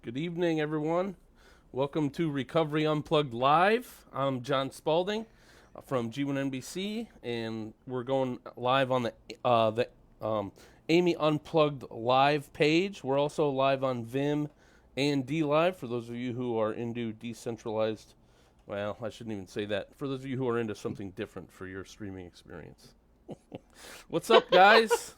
Good evening, everyone. Welcome to Recovery Unplugged Live. I'm John Spalding from G1NBC, and we're going live on the Amy Unplugged Live page. We're also live on Vim and D Live for those of you who are into decentralized. Well, I shouldn't even say that. For those of you who are into something different for your streaming experience. What's up, guys?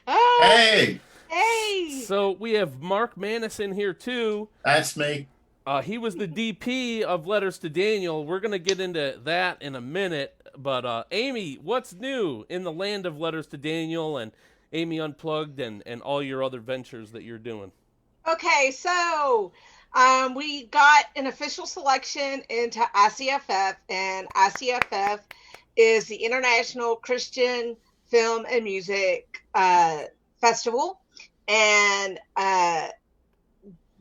Hey, Hey! So we have Mark Maness in here too. that's me. He was the DP of Letters to Daniel. We're going to get into that in a minute. But Amy, what's new in the land of Letters to Daniel and Amy Unplugged and all your other ventures that you're doing? Okay, so we got an official selection into ICFF, and ICFF is the International Christian Film and Music Festival. And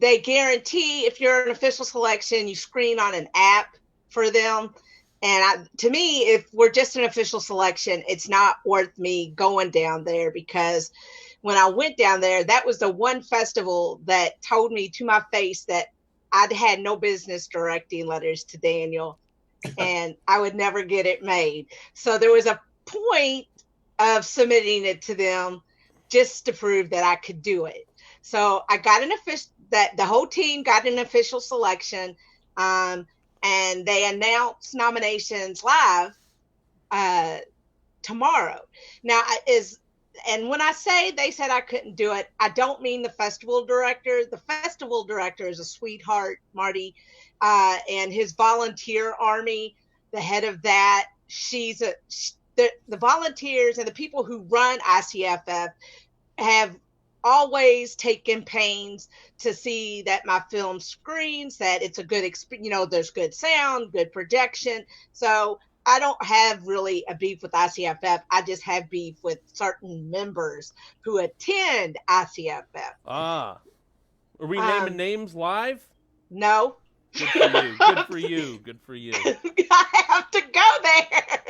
they guarantee if you're an official selection, you screen on an app for them. And to me, if we're just an official selection, it's not worth me going down there because when I went down there, that was the one festival that told me to my face that I'd had no business directing Letters to Daniel and I would never get it made. So there was a point of submitting it to them just to prove that I could do it. So I got an official, that the whole team got an official selection, and they announced nominations live tomorrow. Now and when I say they said I couldn't do it, I don't mean the festival director. The festival director is a sweetheart, Marty, and his volunteer army, the head of that, the volunteers and the people who run ICFF have always taken pains to see that my film screens, that it's a good experience, there's good sound, good projection. So I don't have really a beef with ICFF. I just have beef with certain members who attend ICFF. Ah, are we naming names live? No. Good for you. Good for you. Good for you. I have to go there.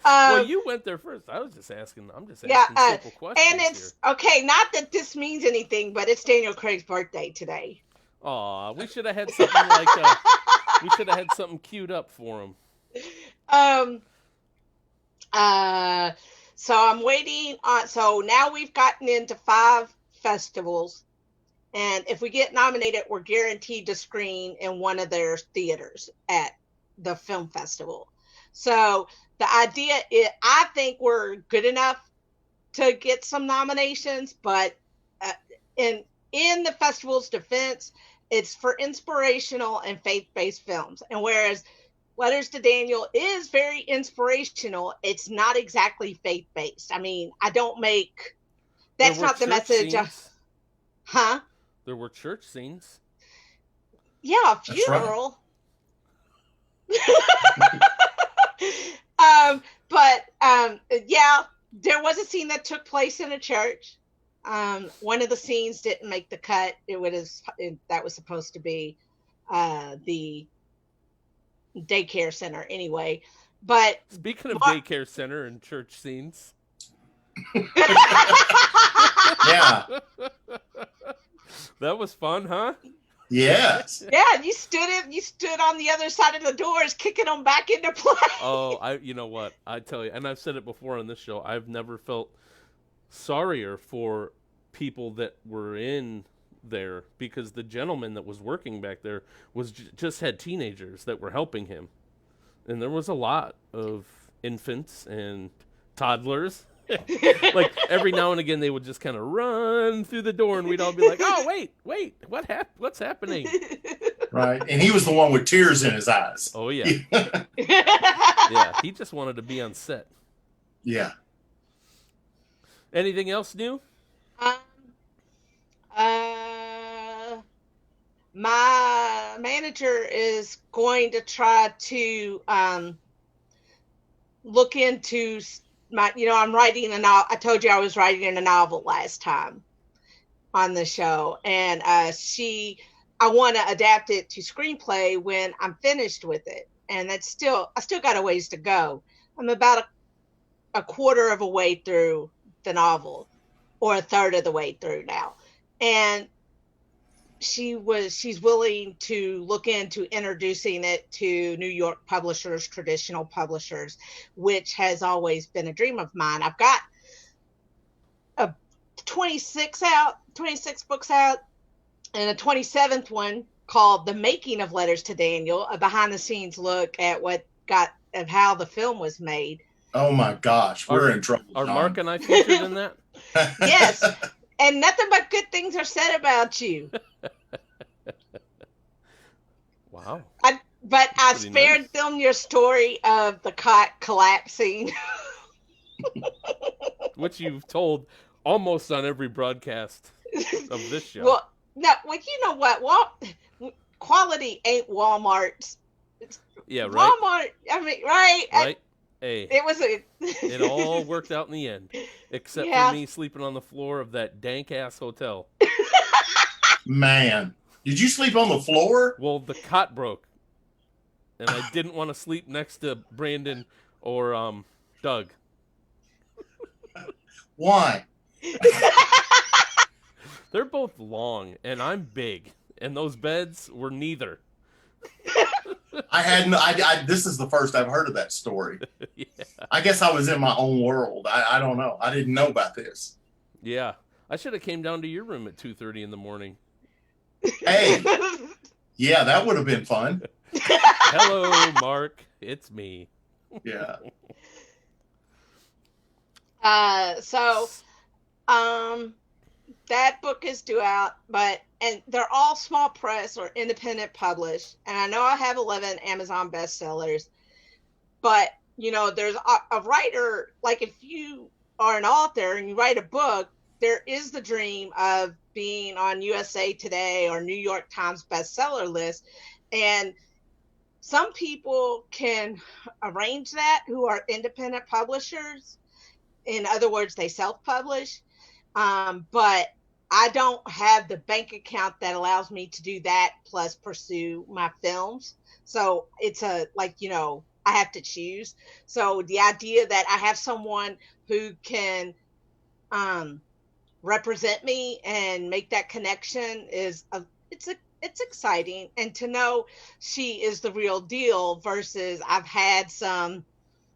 Well, you went there first. I'm just asking simple questions. And it's okay, not that this means anything, but it's Daniel Craig's birthday today. Aw, we should have had something we should have had something queued up for him. So I'm waiting on, so now we've gotten into 5 festivals, and if we get nominated, we're guaranteed to screen in one of their theaters at the film festival. So the idea is, I think we're good enough to get some nominations, but in the festival's defense, it's for inspirational and faith-based films. And whereas Letters to Daniel is very inspirational, it's not exactly faith-based. I mean, that's not the message. Huh? There were church scenes. Yeah, a funeral. Yeah, there was a scene that took place in a church. One of the scenes didn't make the cut. That was supposed to be the daycare center anyway. But speaking of daycare center and church scenes, Yeah, that was fun, huh? yes. Yeah, you stood on the other side of the doors, kicking them back into play. You know what? I tell you, and I've said it before on this show, I've never felt sorrier for people that were in there because the gentleman that was working back there was just had teenagers that were helping him. And there was a lot of infants and toddlers. Like every now and again they would just kind of run through the door and we'd all be like, "Oh, wait, what's happening?" Right. And he was the one with tears in his eyes. Oh yeah. Yeah, he just wanted to be on set. Yeah. Anything else new? My manager is going to try to look into I'm writing a novel. I told you I was writing a novel last time on the show, and I want to adapt it to screenplay when I'm finished with it, and I still got a ways to go. I'm about a quarter of a way through the novel, or a third of the way through now, and she's willing to look into introducing it to New York publishers, traditional publishers, which has always been a dream of mine. I've got a 26 books out, and a 27th one called The Making of Letters to Daniel, a behind the scenes look at of how the film was made. Oh my gosh, we're in trouble. Are John. Mark and I featured in that? Yes. And nothing but good things are said about you. Wow. But I Pretty spared nice. them your story of the cot collapsing. Which you've told almost on every broadcast of this show. Well, you know what? Quality ain't Walmart's. yeah, right. Walmart, I mean, right? Right. Hey, It was a. it all worked out in the end, except Yeah. for me sleeping on the floor of that dank ass hotel. Man, did you sleep on the floor? Well, the cot broke, and I didn't want to sleep next to Brandon or Doug. Why? They're both long, and I'm big, and those beds were neither. I hadn't. This is the first I've heard of that story. Yeah. I guess I was in my own world. I don't know. I didn't know about this. Yeah, I should have came down to your room at 2:30 in the morning. Hey, yeah, that would have been fun. Hello, Mark. It's me. Yeah. That book is due out, and they're all small press or independent published. And I know I have 11 Amazon bestsellers, but there's a writer, like if you are an author and you write a book, there is the dream of being on USA Today or New York Times bestseller list. And some people can arrange that who are independent publishers. In other words, they self-publish. But I don't have the bank account that allows me to do that plus pursue my films. So it's I have to choose. So the idea that I have someone who can represent me and make that connection it's exciting. And to know she is the real deal versus I've had some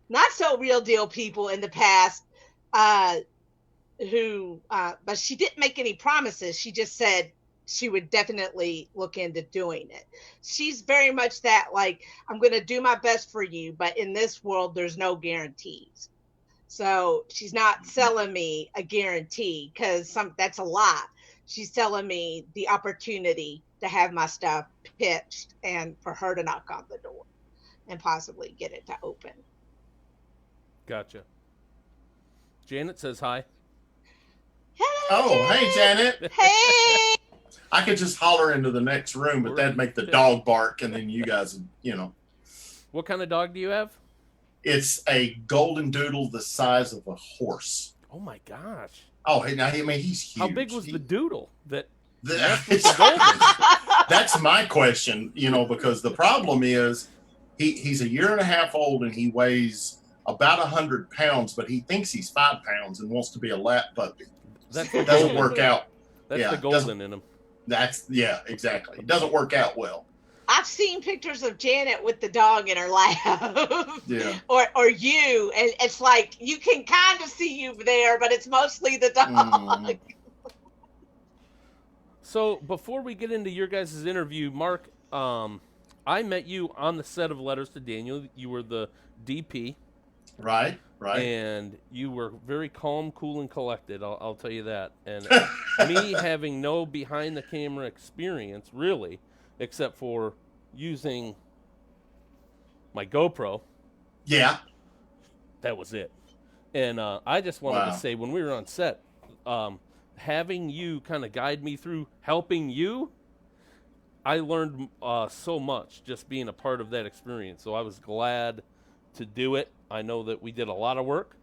not so real deal people in the past who but she didn't make any promises. She just said she would definitely look into doing it. She's very much that, like, I'm going to do my best for you, but in this world there's no guarantees. So she's not selling me a guarantee, because that's a lot. She's telling me the opportunity to have my stuff pitched and for her to knock on the door and possibly get it to open. Gotcha. Janet says hi. Hello, Oh, hey, Janet. Hey. I could just holler into the next room, but that'd make the dog bark, and then you guys, What kind of dog do you have? It's a golden doodle the size of a horse. Oh my gosh. Oh, he's huge. How big was the doodle that That's my question, because the problem is he's a year and a half old and he weighs about 100 pounds, but he thinks he's 5 pounds and wants to be a lap puppy. It doesn't work out. That's the golden in him. Exactly. It doesn't work out well. I've seen pictures of Janet with the dog in her lap. Yeah. Or you, and it's like you can kind of see you there, but it's mostly the dog. Mm. So before we get into your guys' interview, Mark, I met you on the set of Letters to Daniel. You were the DP. Right. And you were very calm, cool, and collected. I'll tell you that. And me having no behind-the-camera experience, really, except for using my GoPro. Yeah. That was it. And I just wanted Wow. to say, when we were on set, having you kind of guide me through helping you, I learned so much just being a part of that experience. So I was glad to do it. I know that we did a lot of work.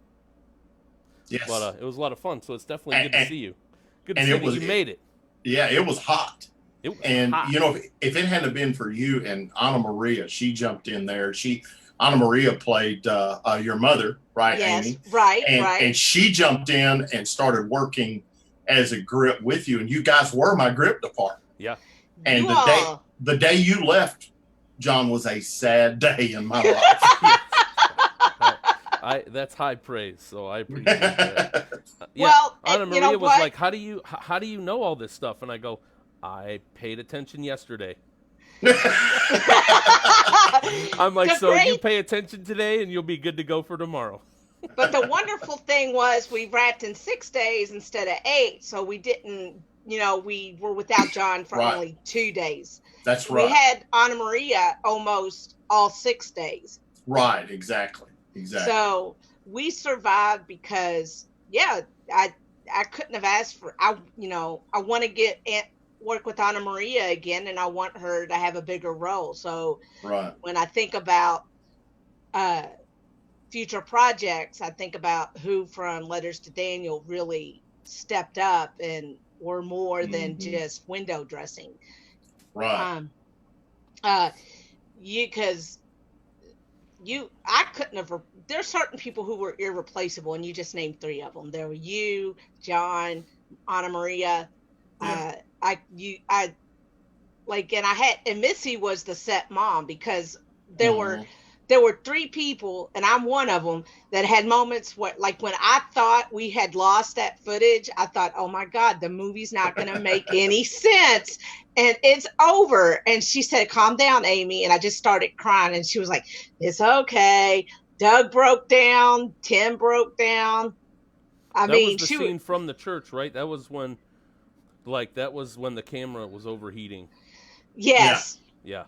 Yes. But it was a lot of fun. So it's definitely good to see you. Good to and see it that was- you made it. Yeah, it was hot. It was And hot. if it hadn't been for you and Anna Maria, she jumped in there. Anna Maria played your mother, right, Yes, Amy? right. And she jumped in and started working as a grip with you, and you guys were my grip department. Yeah. And You all. the day you left, John, was a sad day in my life. That's high praise, so I appreciate that. Yeah, Well, Anna you Maria know was what? like, how do you know all this stuff? And I go, I paid attention yesterday. I'm like, The so you great pay attention today and you'll be good to go for tomorrow. But the wonderful thing was we wrapped in 6 days instead of 8, so we didn't, we were without John for Right. only 2 days. That's We right. had Anna Maria almost all 6 days. Right, exactly. So we survived because, I couldn't have asked for, I want to work with Anna Maria again, and I want her to have a bigger role. So Right. when I think about future projects, I think about who from Letters to Daniel really stepped up and were more than just window dressing. Right. I couldn't have. There's certain people who were irreplaceable, and you just named 3 of them. There were you, John, Anna Maria. Yeah. And Missy was the set mom, because there were 3 people, and I'm one of them, that had moments where, like, when I thought we had lost that footage, I thought, oh my God, the movie's not going to make any sense. And it's over. And she said, calm down, Amy. And I just started crying. And she was like, it's okay. Doug broke down. Tim broke down. That was the scene from the church, right? That was when the camera was overheating. Yes. Yeah.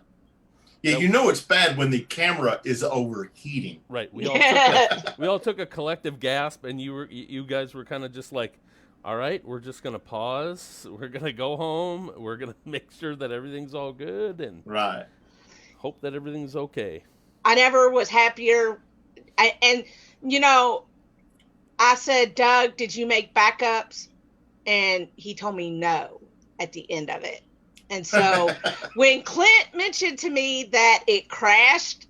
Yeah, you know it's bad when the camera is overheating. Right. We all took a collective gasp, and you guys were kind of just like, all right, we're just gonna pause. We're gonna go home. We're gonna make sure that everything's all good, and right. Hope that everything's okay. I never was happier. I said, Doug, did you make backups? And he told me no at the end of it. And so when Clint mentioned to me that it crashed,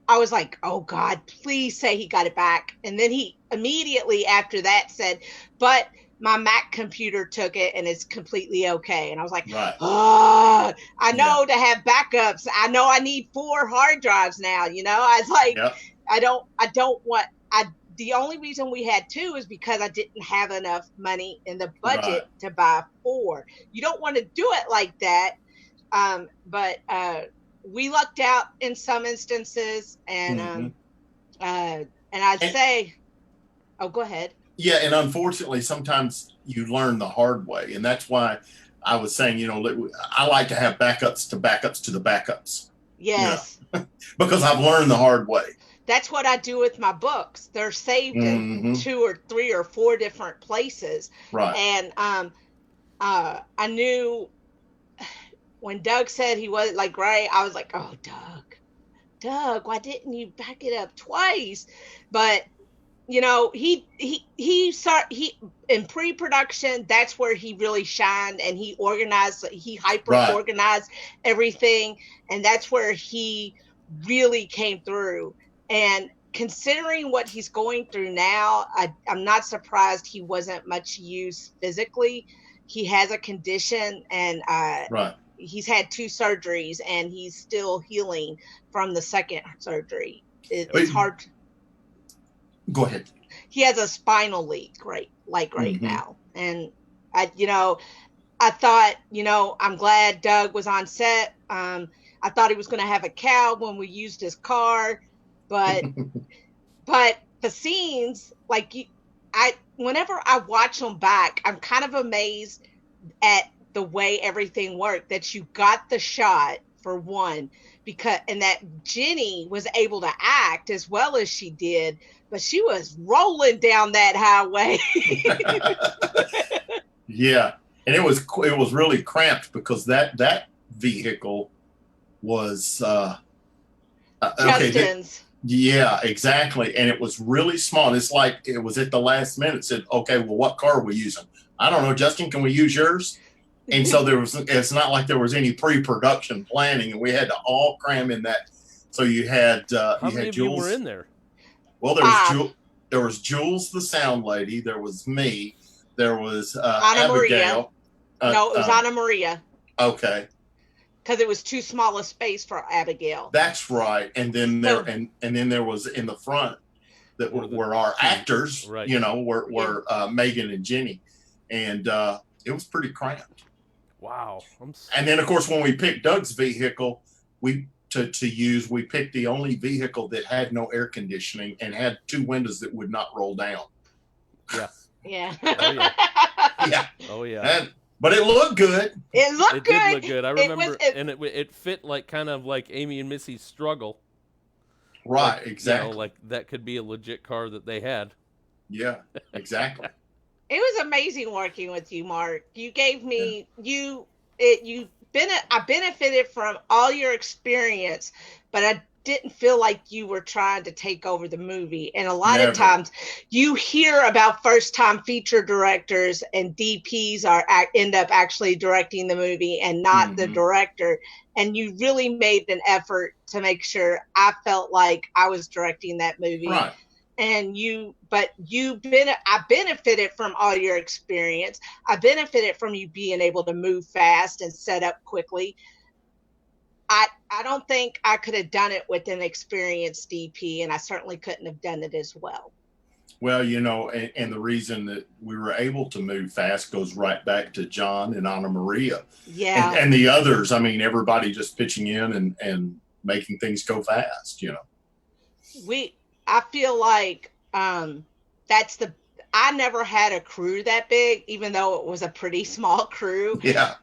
I was like, oh God, please say he got it back. And then he immediately after that said, but my Mac computer took it and it's completely okay. And I was like, right. I know to have backups. I know I need 4 hard drives now. I was like, yep. The only reason we had 2 is because I didn't have enough money in the budget to buy 4. You don't want to do it like that. But we lucked out in some instances, and I'd say, oh, go ahead. Yeah, and unfortunately, sometimes you learn the hard way, and that's why I was saying, I like to have backups to backups to the backups. Yes. Because I've learned the hard way. That's what I do with my books. They're saved in 2 or 3 or 4 different places. Right. And I knew when Doug said he wasn't like Ray, I was like, oh, Doug, why didn't you back it up twice? But he in pre-production, that's where he really shined, and he hyper-organized everything, and that's where he really came through. And considering what he's going through now, I'm not surprised he wasn't much use physically. He has a condition, and he's had 2 surgeries, and he's still healing from the second surgery. It's hard. Go ahead. He has a spinal leak right now. And I thought, I'm glad Doug was on set. I thought he was going to have a cow when we used his car, but the scenes, whenever I watch them back, I'm kind of amazed at the way everything worked, that you got the shot for one, and that Jenny was able to act as well as she did, but she was rolling down that highway. Yeah. And it was really cramped because that vehicle was Justin's. Yeah, exactly. And it was really small. It's like it was at the last minute said, okay, well, what car are we using? I don't know, Justin, can we use yours? And so it's not like there was any pre-production planning, and we had to all cram in that. So you had How many of you were in there? Well, there was Jules, the sound lady. There was me. There was Anna Abigail. Maria. No, it was Anna Maria. Okay. because it was too small a space for Abigail. That's right. And then So- then there was in the front that were our actors, right. you know, were Megan and Jenny, and it was pretty cramped. Wow. And then of course when we picked Doug's vehicle, to use, we picked the only vehicle that had no air conditioning and had two windows that would not roll down. Yeah. Yeah. Oh yeah. Yeah. Oh yeah. But it looked good. It looked It good. did look good. I remember, and it fit like kind of like Amy and Missy's struggle. Right, like, exactly. You know, like that could be a legit car that they had. Yeah, exactly. It was amazing working with you, Mark. You gave me I benefited from all your experience, but I didn't feel like you were trying to take over the movie. And a lot of times you hear about first-time feature directors and DPs end up actually directing the movie and not the director. And you really made an effort to make sure I felt like I was directing that movie. Right. And I benefited from all your experience. I benefited from you being able to move fast and set up quickly. I don't think I could have done it with an experienced DP, and I certainly couldn't have done it as well. Well, you know, and the reason that we were able to move fast goes right back to John and Anna Maria. Yeah. And the others. I mean, everybody just pitching in and making things go fast, you know. I feel like I never had a crew that big, even though it was a pretty small crew. Yeah.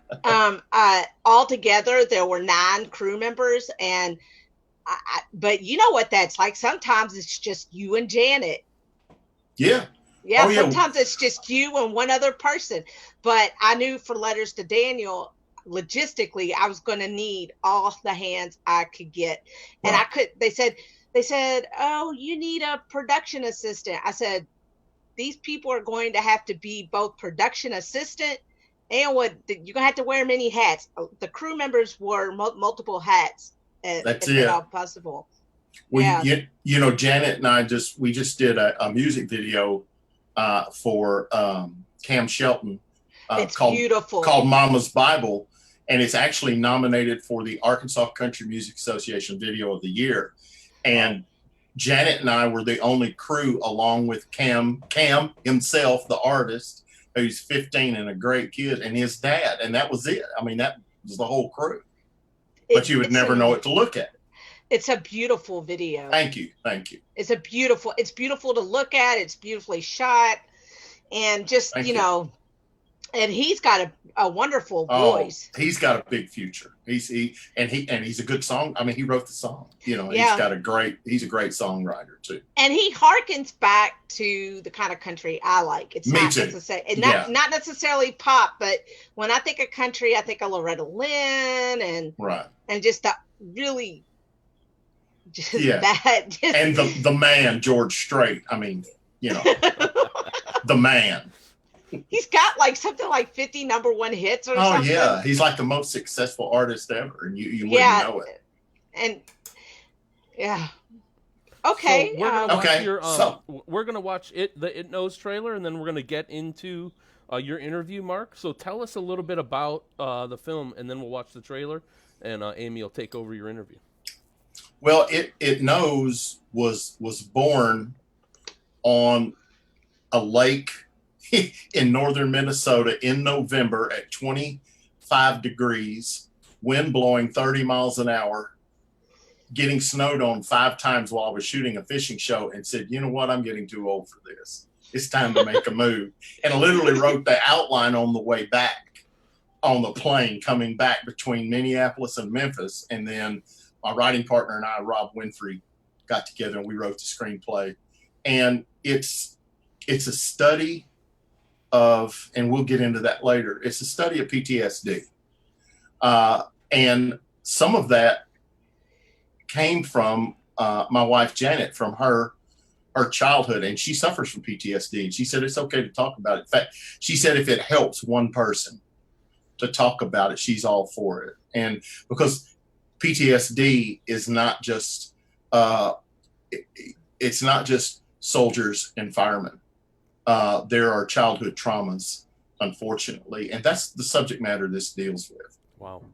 Altogether, there were 9 crew members, and but you know what that's like. Sometimes it's just you and Janet. Yeah. Yeah. Sometimes it's just you and one other person. But I knew for Letters to Daniel, logistically, I was going to need all the hands I could get, and I could. They said, "Oh, you need a production assistant." I said, "These people are going to have to be both production assistant and you're going to have to wear many hats." The crew members wore multiple hats. That's if it. at all possible. Well, you know, Janet and I just did a music video for Cam Shelton. It's beautiful. Called Mama's Bible, and it's actually nominated for the Arkansas Country Music Association Video of the Year. And Janet and I were the only crew, along with Cam himself, the artist, who's 15 and a great kid, and his dad. And that was it. I mean, that was the whole crew. But you would never know it to look at. It's a beautiful video. Thank you. It's beautiful to look at. It's beautifully shot. And just, you know, and he's got a wonderful voice. He's got a big future. He's a good song. I mean, he wrote the song. You know, he's a great songwriter too. And he harkens back to the kind of country I like. It's not necessarily pop, but when I think of country, I think of Loretta Lynn and just that really and the man George Strait. I mean, you know, the man. He's got like something like 50 #1 hits or something. Oh yeah, he's like the most successful artist ever, and you wouldn't know it. And okay, so we're gonna watch the It Knows trailer, and then we're gonna get into your interview, Mark. So tell us a little bit about the film, and then we'll watch the trailer, and Amy will take over your interview. Well, It Knows was born on a lake in northern Minnesota in November at 25 degrees, wind blowing 30 miles an hour, getting snowed on 5 times while I was shooting a fishing show, and said, you know what, I'm getting too old for this. It's time to make a move. And I literally wrote the outline on the way back on the plane coming back between Minneapolis and Memphis. And then my writing partner and I, Rob Winfrey, got together and we wrote the screenplay. And it's a study of, and we'll get into that later, it's a study of PTSD. And some of that came from my wife, Janet, from her childhood, and she suffers from PTSD. And she said, it's okay to talk about it. In fact, she said, if it helps one person to talk about it, she's all for it. And because PTSD is not just, it's not just soldiers and firemen. There are childhood traumas, unfortunately, and that's the subject matter this deals with. Wow.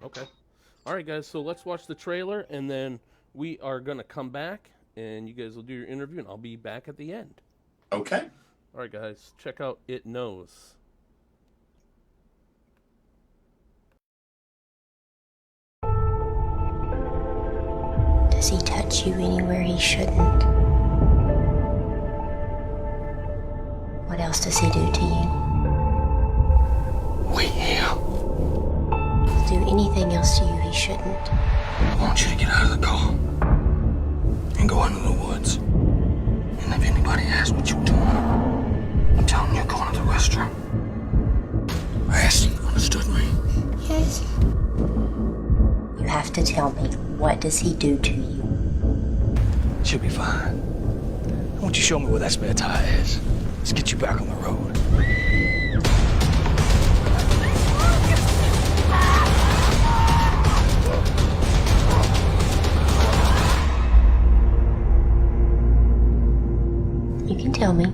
Okay. All right, guys. So let's watch the trailer, and then we are gonna come back, and you guys will do your interview, and I'll be back at the end. Okay. All right, guys. Check out It Knows. Does he touch you anywhere he shouldn't? What else does he do to you? Wait here. Do anything else to you he shouldn't? I want you to get out of the car and go into the woods. And if anybody asks what you're doing, tell them you're going to the restroom. I asked him, understood me? Yes. You have to tell me, what does he do to you? She'll be fine. I want you to show me where that spare tire is. Let's get you back on the road. You can tell me.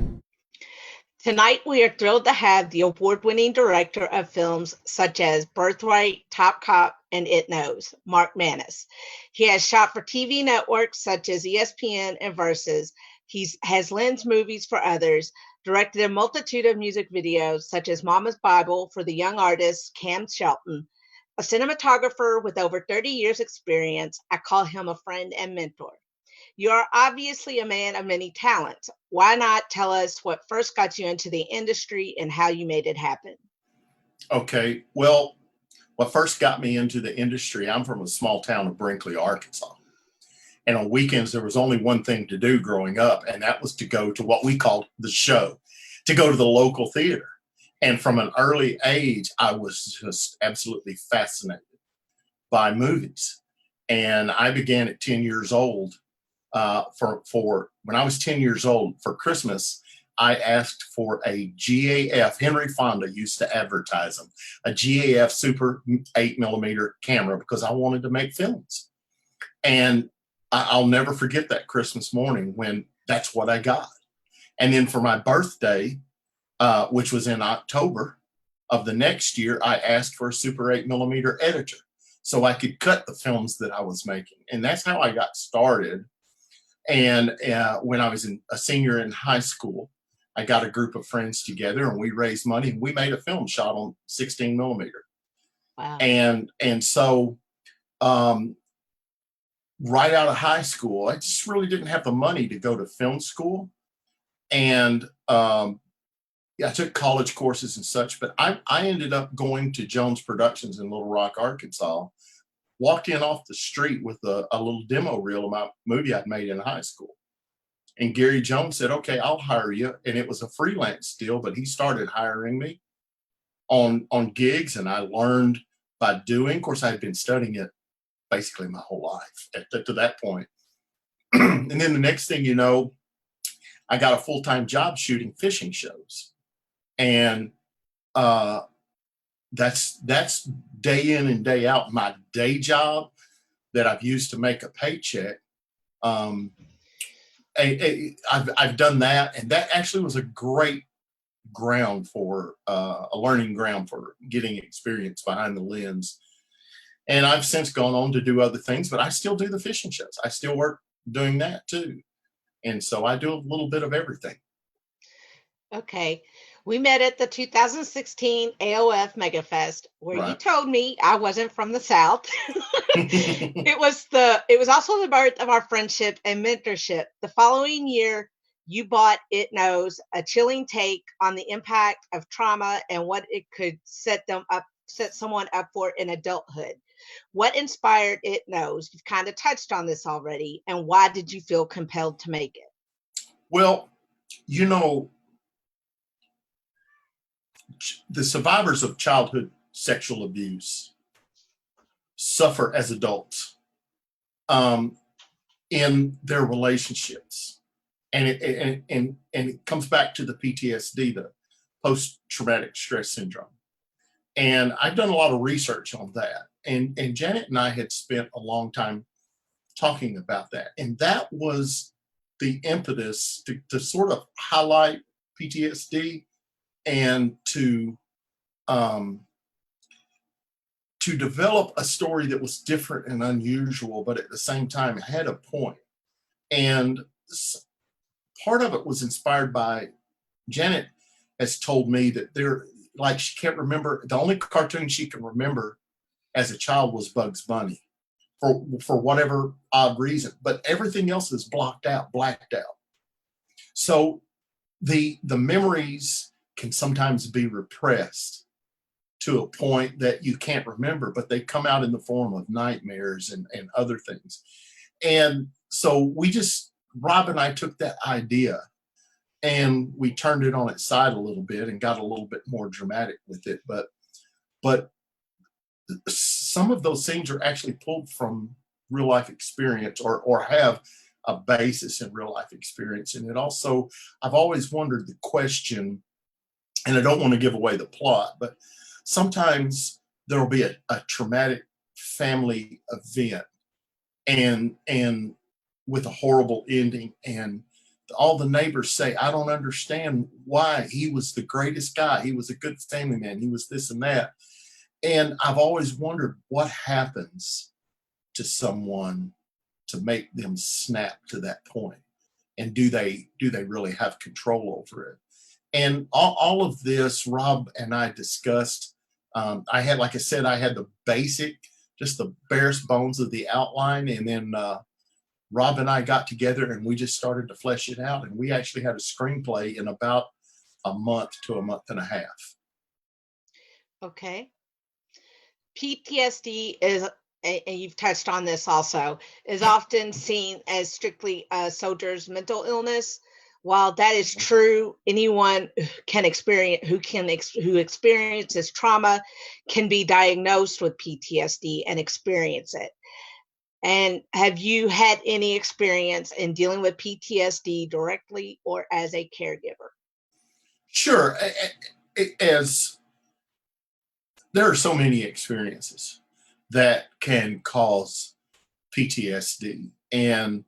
Tonight, we are thrilled to have the award-winning director of films such as Birthright, Top Cop, and It Knows, Mark Maness. He has shot for TV networks such as ESPN and Versus. He has lensed movies for others, directed a multitude of music videos such as Mama's Bible for the young artist Cam Shelton. A cinematographer with over 30 years experience, I call him a friend and mentor. You are obviously a man of many talents. Why not tell us what first got you into the industry and how you made it happen? Okay. Well, what first got me into the industry, I'm from a small town of Brinkley, Arkansas. And on weekends, there was only one thing to do growing up, and that was to go to what we called the show, to go to the local theater. And from an early age, I was just absolutely fascinated by movies. And I began at 10 years old. For when I was 10 years old, for Christmas, I asked for a GAF. Henry Fonda used to advertise them, a GAF Super 8mm camera, because I wanted to make films. And I'll never forget that Christmas morning when that's what I got. And then for my birthday, which was in October of the next year, I asked for a Super 8mm editor so I could cut the films that I was making. And that's how I got started. And when I was a senior in high school, I got a group of friends together and we raised money and we made a film shot on 16mm. Wow. And so right out of high school, I just really didn't have the money to go to film school. And I took college courses and such, but I ended up going to Jones Productions in Little Rock, Arkansas. Walked in off the street with a little demo reel of my movie I'd made in high school. And Gary Jones said, okay, I'll hire you. And it was a freelance deal, but he started hiring me on gigs. And I learned by doing. Of course, I had been studying it basically my whole life to that point. And then the next thing you know, I got a full-time job shooting fishing shows. And that's day in and day out my day job that I've used to make a paycheck. I've done that, and that actually was a great ground for a learning ground for getting experience behind the lens. And I've since gone on to do other things, but I still do the fishing shows. I still work doing that too. And so I do a little bit of everything. Okay. We met at the 2016 AOF MegaFest, where you Right. told me I wasn't from the South. It was also the birth of our friendship and mentorship. The following year, you bought It Knows, a chilling take on the impact of trauma and what it could set someone up for in adulthood. What inspired It Knows? You've kind of touched on this already, and why did you feel compelled to make it? Well, you know, the survivors of childhood sexual abuse suffer as adults in their relationships, and it comes back to the PTSD, the post-traumatic stress syndrome. And I've done a lot of research on that, and Janet and I had spent a long time talking about that, and that was the impetus to sort of highlight PTSD and to to develop a story that was different and unusual, but at the same time had a point. And part of it was inspired by Janet has told me that like she can't remember, the only cartoon she can remember as a child was Bugs Bunny for whatever odd reason, but everything else is blacked out. So the memories can sometimes be repressed to a point that you can't remember, but they come out in the form of nightmares and other things. And so Rob and I took that idea and we turned it on its side a little bit and got a little bit more dramatic with it. But some of those scenes are actually pulled from real life experience or have a basis in real life experience. And it also, I've always wondered the question, and I don't want to give away the plot, but sometimes there'll be a traumatic family event and with a horrible ending, and all the neighbors say, I don't understand why. He was the greatest guy. He was a good family man. He was this and that. And I've always wondered what happens to someone to make them snap to that point. And do they really have control over it? And all of this, Rob and I discussed. I had, like I said, I had the basic, just the barest bones of the outline. And then Rob and I got together and we just started to flesh it out. And we actually had a screenplay in about a month to a month and a half. Okay. PTSD is, and you've touched on this also, is often seen as strictly a soldier's mental illness. While that is true, anyone can experience who experiences trauma can be diagnosed with PTSD and experience it. And have you had any experience in dealing with PTSD directly or as a caregiver? Sure. As there are so many experiences that can cause PTSD. And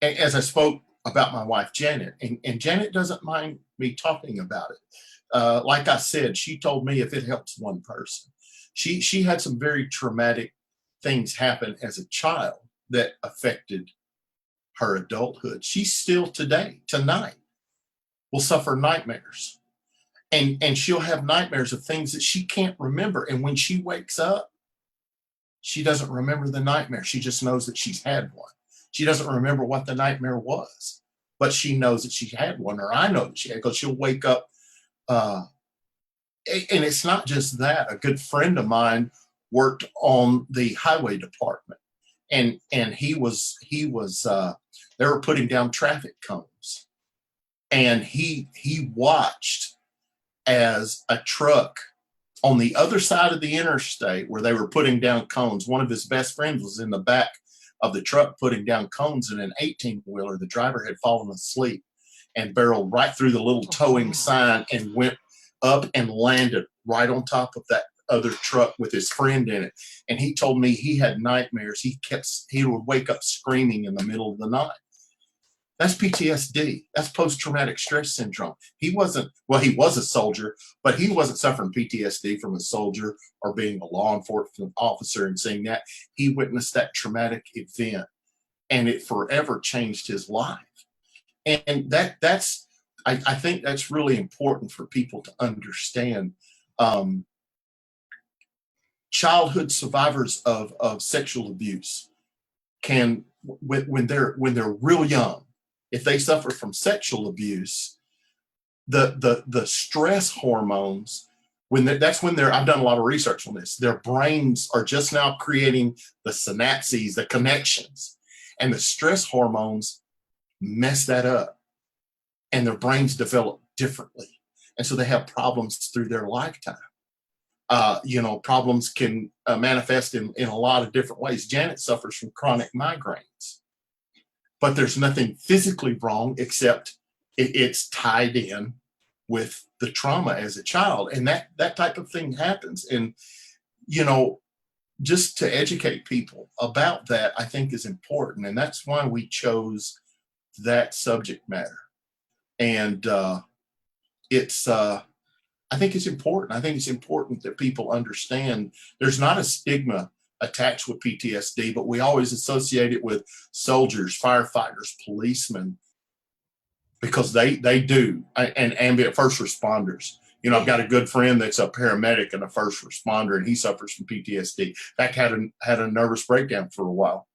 as I spoke about my wife, Janet, and Janet doesn't mind me talking about it. Like I said, she told me if it helps one person. She had some very traumatic things happen as a child that affected her adulthood. She still tonight, will suffer nightmares. And she'll have nightmares of things that she can't remember. And when she wakes up, she doesn't remember the nightmare. She just knows that she's had one. She doesn't remember what the nightmare was, but she knows that she had one, or I know that she had, because she'll wake up. And it's not just that. A good friend of mine worked on the highway department, and he was they were putting down traffic cones, and he watched as a truck on the other side of the interstate where they were putting down cones. One of his best friends was in the back of the truck putting down cones in an 18-wheeler. The driver had fallen asleep and barreled right through the little towing sign and went up and landed right on top of that other truck with his friend in it. And he told me he had nightmares. He would wake up screaming in the middle of the night. That's PTSD. That's post-traumatic stress syndrome. He was a soldier, but he wasn't suffering PTSD from a soldier or being a law enforcement officer and seeing that. He witnessed that traumatic event, and it forever changed his life. And I think that's really important for people to understand. Childhood survivors of sexual abuse can, when they're real young, if they suffer from sexual abuse, the stress hormones, that's when I've done a lot of research on this, their brains are just now creating the synapses, the connections, and the stress hormones mess that up, and their brains develop differently. And so they have problems through their lifetime. Problems can manifest in a lot of different ways. Janet suffers from chronic migraines, but there's nothing physically wrong except it's tied in with the trauma as a child. And that type of thing happens. And, just to educate people about that, I think is important. And that's why we chose that subject matter. And it's I think it's important. I think it's important that people understand there's not a stigma attached with PTSD, but we always associate it with soldiers, firefighters, policemen, because they do, and ambient first responders. I've got a good friend that's a paramedic and a first responder, and he suffers from PTSD. In fact, had a nervous breakdown for a while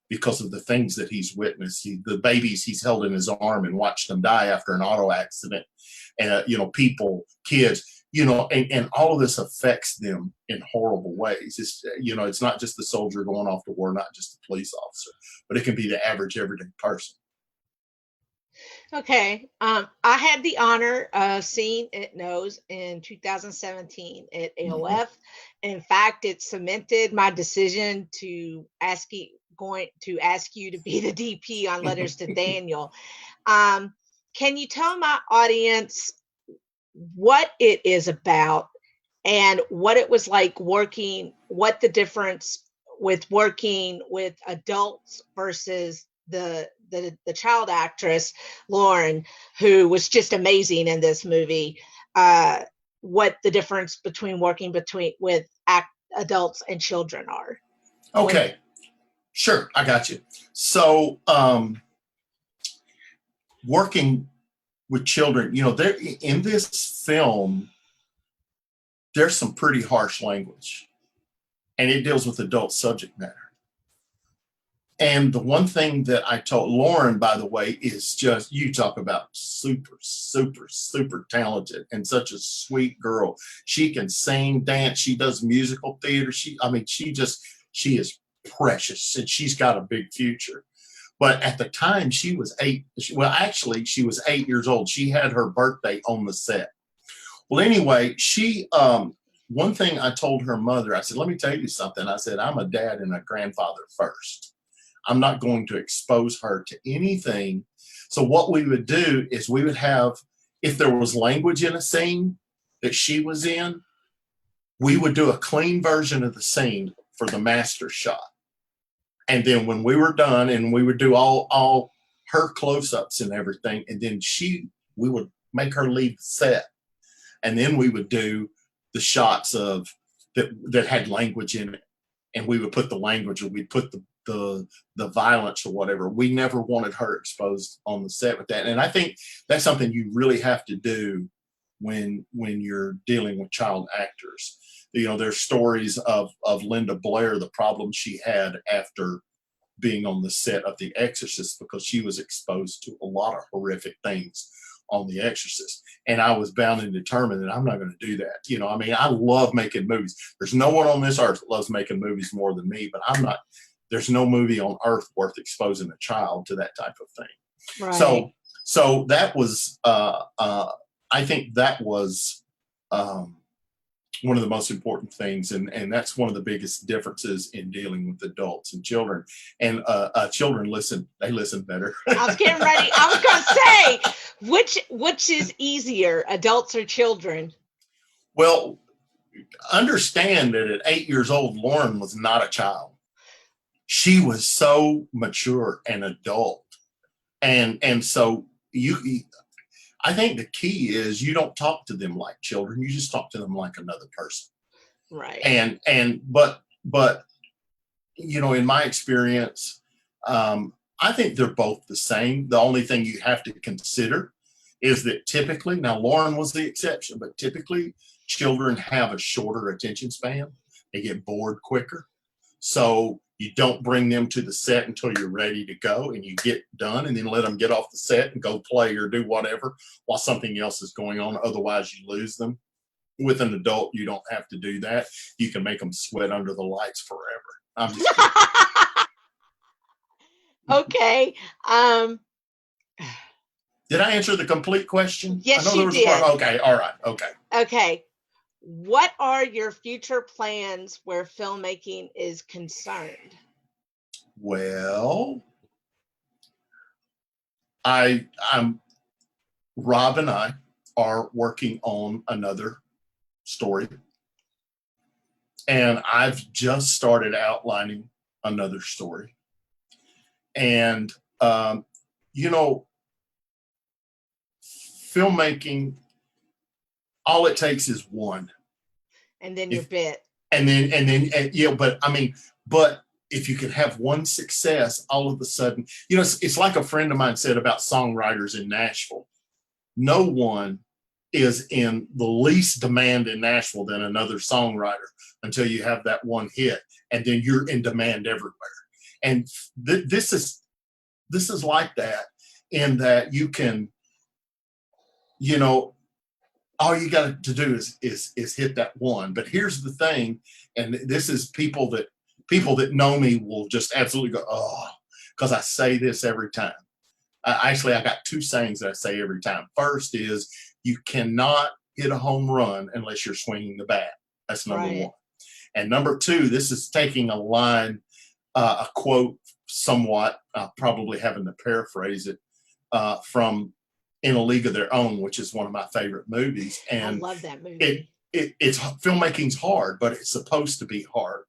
because of the things that he's witnessed. The babies he's held in his arm and watched them die after an auto accident, and people, kids, and all of this affects them in horrible ways. It's not just the soldier going off to war, not just the police officer, but it can be the average everyday person. Okay. I had the honor of seeing It Knows in 2017 at AOF. Mm-hmm. In fact, it cemented my decision to ask you to be the DP on Letters to Daniel. Can you tell my audience what it is about and what it was like what the difference with working with adults versus the child actress Lauren, who was just amazing in this movie, what the difference between working with adults and children are? Okay, sure, I got you. So working with children, there in this film, there's some pretty harsh language, and it deals with adult subject matter. And the one thing that I told Lauren, by the way, is just, you talk about super, super, super talented and such a sweet girl. She can sing, dance. She does musical theater. She is precious, and she's got a big future. But at the time she was 8, actually she was 8 years old. She had her birthday on the set. Well, anyway, one thing I told her mother, I said, let me tell you something. I said, I'm a dad and a grandfather first. I'm not going to expose her to anything. So what we would do is we would have, if there was language in a scene that she was in, we would do a clean version of the scene for the master shot. And then when we were done, and we would do all her close-ups and everything, and then we would make her leave the set. And then we would do the shots of that had language in it. And we would put the language, or we'd put the violence or whatever. We never wanted her exposed on the set with that. And I think that's something you really have to do when you're dealing with child actors. There's stories of Linda Blair, the problem she had after being on the set of The Exorcist, because she was exposed to a lot of horrific things on The Exorcist. And I was bound and determined that I'm not going to do that. I love making movies. There's no one on this earth that loves making movies more than me, but there's no movie on earth worth exposing a child to that type of thing. Right. So that was, I think that was one of the most important things. And that's one of the biggest differences in dealing with adults and children. And children they listen better. I was getting ready. I was going to say, which is easier, adults or children? Well, understand that at 8 years old, Lauren was not a child. She was so mature and adult. And so I think the key is you don't talk to them like children. You just talk to them like another person. Right. But in my experience, I think they're both the same. The only thing you have to consider is that typically, now Lauren was the exception, but typically children have a shorter attention span. They get bored quicker. So you don't bring them to the set until you're ready to go, and you get done, and then let them get off the set and go play or do whatever while something else is going on. Otherwise, you lose them. With an adult, you don't have to do that. You can make them sweat under the lights forever. I'm just Okay. Did I answer the complete question? Yes, you did. Okay. All right. Okay. What are your future plans where filmmaking is concerned? Well, Rob and I are working on another story, and I've just started outlining another story. And filmmaking all it takes is one. And then you're bit. And then, but I mean, but if you can have one success, all of a sudden, it's like a friend of mine said about songwriters in Nashville. No one is in the least demand in Nashville than another songwriter until you have that one hit, and then you're in demand everywhere. And this is like that, in that you can, all you got to do is hit that one. But here's the thing, and this is people that know me will just absolutely go, oh, because I say this every time. Actually, I got two sayings that I say every time. First is, you cannot hit a home run unless you're swinging the bat. That's number one. And number two, this is taking a line, a quote somewhat, probably having to paraphrase it, from In a League of Their Own, which is one of my favorite movies. And I love that movie. It's filmmaking's hard, but it's supposed to be hard.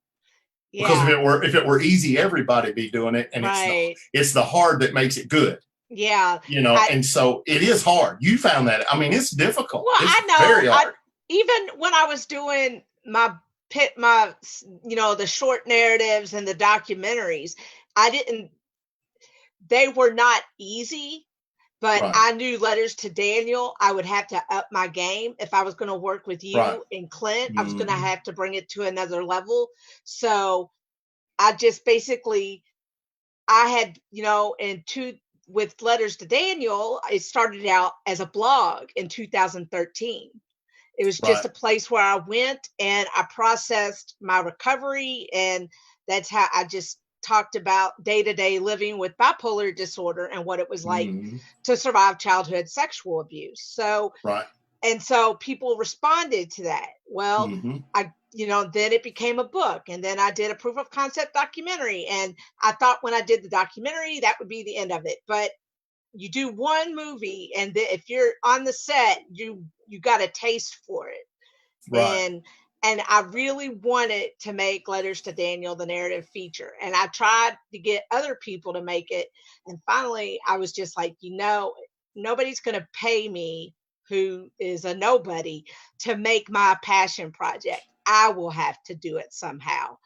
Yeah. Because if it were easy, everybody'd be doing it. And it's the hard that makes it good. Yeah. And so it is hard. You found that. I mean, it's difficult. Well, it's I know. Very hard. Even when I was doing the short narratives and the documentaries, they were not easy, but I knew Letters to Daniel, I would have to up my game. If I was going to work with you and Clint, I was going to have to bring it to another level. So I just basically, with Letters to Daniel, it started out as a blog in 2013. It was just a place where I went and I processed my recovery, and that's how I just talked about day-to-day living with bipolar disorder and what it was like to survive childhood sexual abuse. So, and so people responded to that. Well, then it became a book, and then I did a proof of concept documentary, and I thought when I did the documentary, that would be the end of it. But you do one movie, and if you're on the set, you got a taste for it. And I really wanted to make Letters to Daniel the narrative feature. And I tried to get other people to make it. And finally, I was just like, nobody's going to pay me, who is a nobody, to make my passion project. I will have to do it somehow.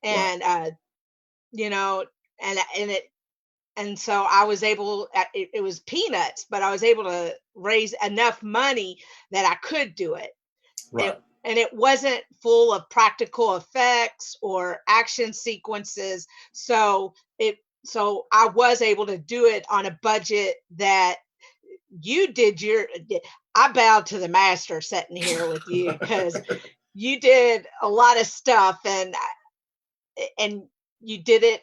And, and so I was able, it was peanuts, but I was able to raise enough money that I could do it. And it wasn't full of practical effects or action sequences. So I was able to do it on a budget that you did I bowed to the master sitting here with you, because you did a lot of stuff, and you did it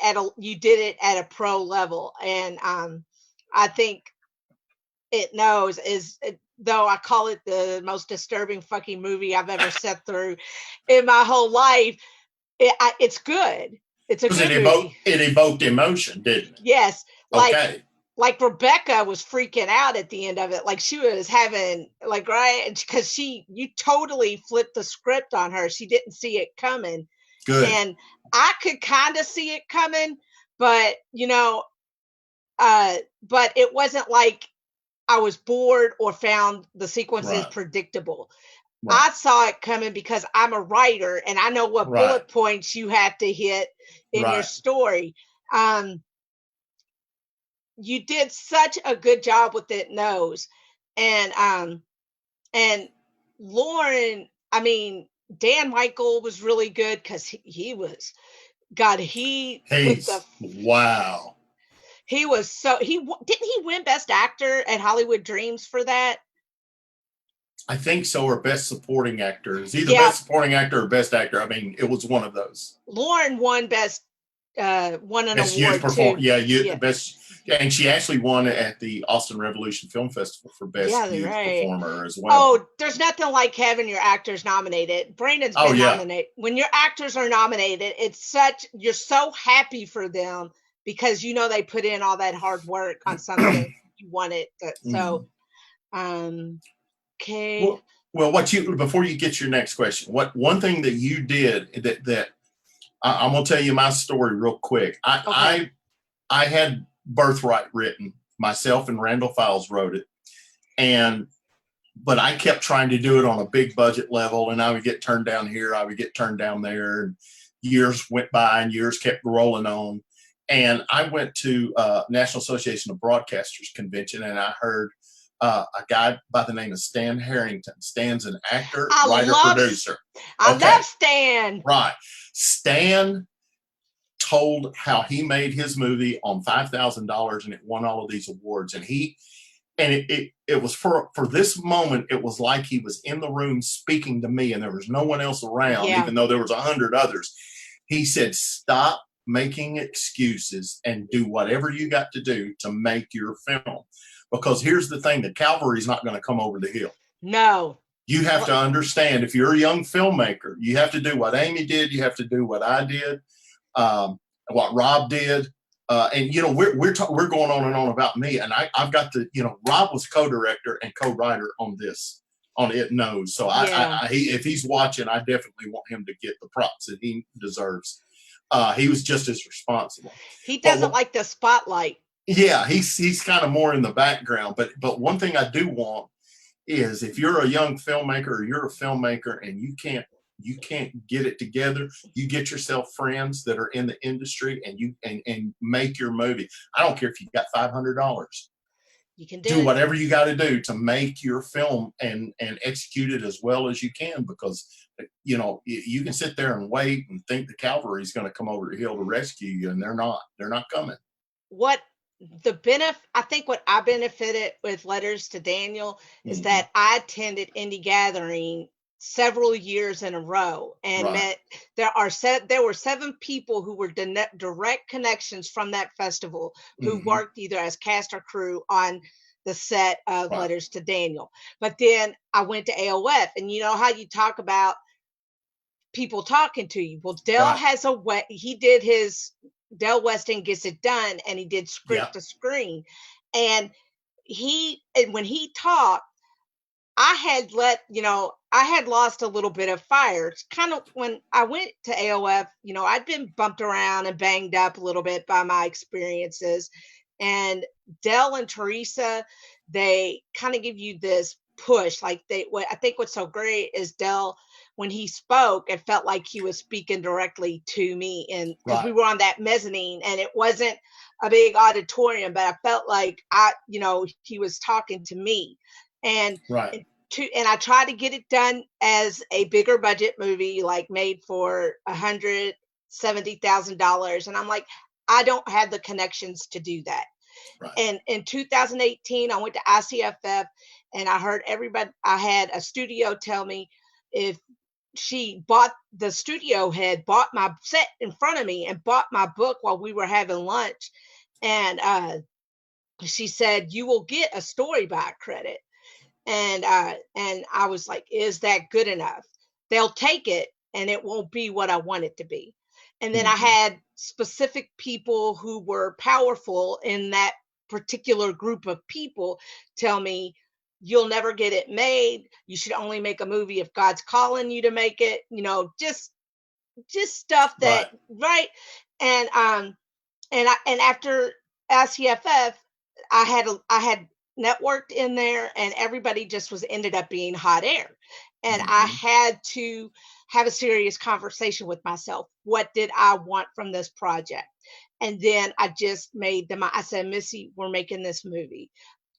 at a pro level. And I think It Knows though I call it the most disturbing fucking movie I've ever sat through in my whole life, it's good. It's a good movie. It evoked emotion, didn't it? Yes. Like Rebecca was freaking out at the end of it. Like she was having because you totally flipped the script on her. She didn't see it coming. Good. And I could kind of see it coming, but but it wasn't like I was bored or found the sequences predictable. I saw it coming because I'm a writer and I know what bullet points you have to hit in your story. You did such a good job with It Knows. And Lauren, Dan Michael was really good, because he was, God, wow. He was didn't he win Best Actor at Hollywood Dreams for that? I think so, or Best Supporting Actor. It's either Best Supporting Actor or Best Actor. It was one of those. Lauren won won an award too. Best, and she actually won at the Austin Revolution Film Festival for Best Youth Performer as well. Oh, there's nothing like having your actors nominated. Brandon's been nominated. When your actors are nominated, you're so happy for them, because they put in all that hard work on something you wanted. So, okay. Well, before you get your next question, one thing that you did that I'm gonna tell you my story real quick. I had Birthright written myself, and Randall Files wrote it, and but I kept trying to do it on a big budget level, and I would get turned down here, I would get turned down there, and years went by and years kept rolling on. And I went to National Association of Broadcasters convention, and I heard a guy by the name of Stan Harrington. Stan's an actor, writer, producer. I love Stan. Right. Stan told how he made his movie on $5,000 and it won all of these awards. And it was for this moment, it was like he was in the room speaking to me and there was no one else around, even though there was 100 others. He said, stop making excuses and do whatever you got to do to make your film. Because here's the thing, the cavalry's not going to come over the hill. No. You have to understand, if you're a young filmmaker, you have to do what Amy did. You have to do what I did, what Rob did. And, we're going on and on about me. And I've got to, Rob was co-director and co-writer on this, on It Knows. So if he's watching, I definitely want him to get the props that he deserves. He was just as responsible. He doesn't like the spotlight. Yeah, he's kind of more in the background. But one thing I do want is, if you're a young filmmaker or you're a filmmaker and you can't get it together, you get yourself friends that are in the industry and make your movie. I don't care if you've got $500. You can do whatever you got to do to make your film and execute it as well as you can, because you can sit there and wait and think the cavalry is going to come over the hill to rescue you, and they're not coming. I think what I benefited with Letters to Daniel is that I attended Indie Gathering several years in a row and met there were 7 people who were direct connections from that festival who worked either as cast or crew on the set of Letters to Daniel. But then I went to AOF, and you know how you talk about people talking to you. Well, Dell has he did his Del Weston Gets It Done, and he did script to screen. And when he talked, I had lost a little bit of fire. It's kind of when I went to AOF, I'd been bumped around and banged up a little bit by my experiences. And Del and Teresa, they kind of give you this push. I think what's so great is Del, when he spoke, it felt like he was speaking directly to me, and because we were on that mezzanine and it wasn't a big auditorium, but I felt like he was talking to me. And and I tried to get it done as a bigger budget movie, like made for $170,000, and I'm like, I don't have the connections to do that. And in 2018, I went to ICFF, and I heard I had a studio tell me, if the studio head bought my set in front of me and bought my book while we were having lunch. And she said, you will get a storyboard credit. And I was like, is that good enough? They'll take it and it won't be what I want it to be. And then I had specific people who were powerful in that particular group of people tell me, you'll never get it made. You should only make a movie if God's calling you to make it, just stuff that, And after ICFF, I had networked in there, and everybody just ended up being hot air. And I had to have a serious conversation with myself. What did I want from this project? And then I just I said, Missy, we're making this movie.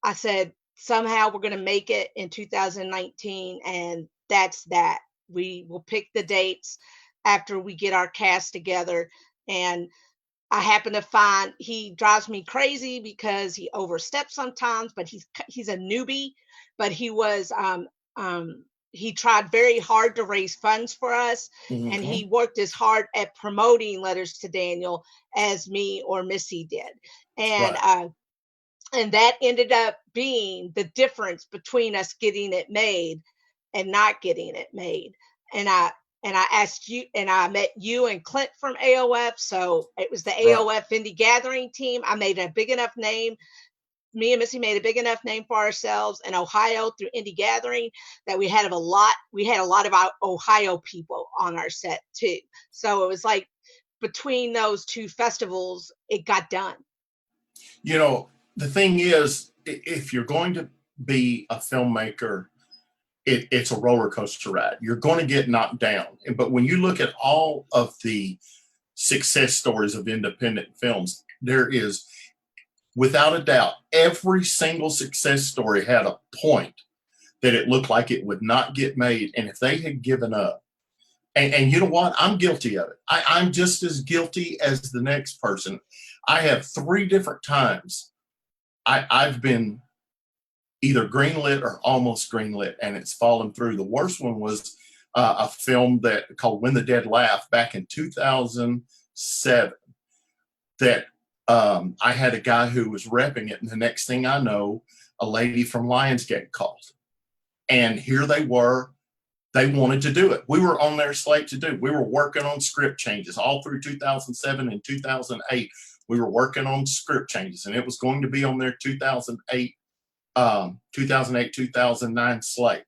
I said, somehow we're going to make it in 2019. And that's that. We will pick the dates after we get our cast together. And I happen to find he drives me crazy because he oversteps sometimes, but he's a newbie, but he was, he tried very hard to raise funds for us. And he worked as hard at promoting Letters to Daniel as me or Missy did. And that ended up being the difference between us getting it made and not getting it made. And I asked you, and I met you and Clint from AOF. So it was the AOF Indie Gathering team. I made a big enough name. Me and Missy made a big enough name for ourselves in Ohio through Indie Gathering that we had a lot of our Ohio people on our set too. So it was like between those two festivals, it got done. The thing is, if you're going to be a filmmaker it's a roller coaster ride. You're going to get knocked down. But when you look at all of the success stories of independent films, there is, without a doubt, every single success story had a point that it looked like it would not get made. And if they had given up, and you know what? I'm guilty of it. I'm just as guilty as the next person. I have 3 different times I've been either greenlit or almost greenlit, and it's fallen through. The worst one was a film that called When the Dead Laugh back in 2007 that I had a guy who was repping it, and the next thing I know, a lady from Lionsgate called. And here they were. They wanted to do it. We were on their slate to do. We were working on script changes all through 2007 and 2008. We were working on script changes, and it was going to be on their 2008, 2009 slate.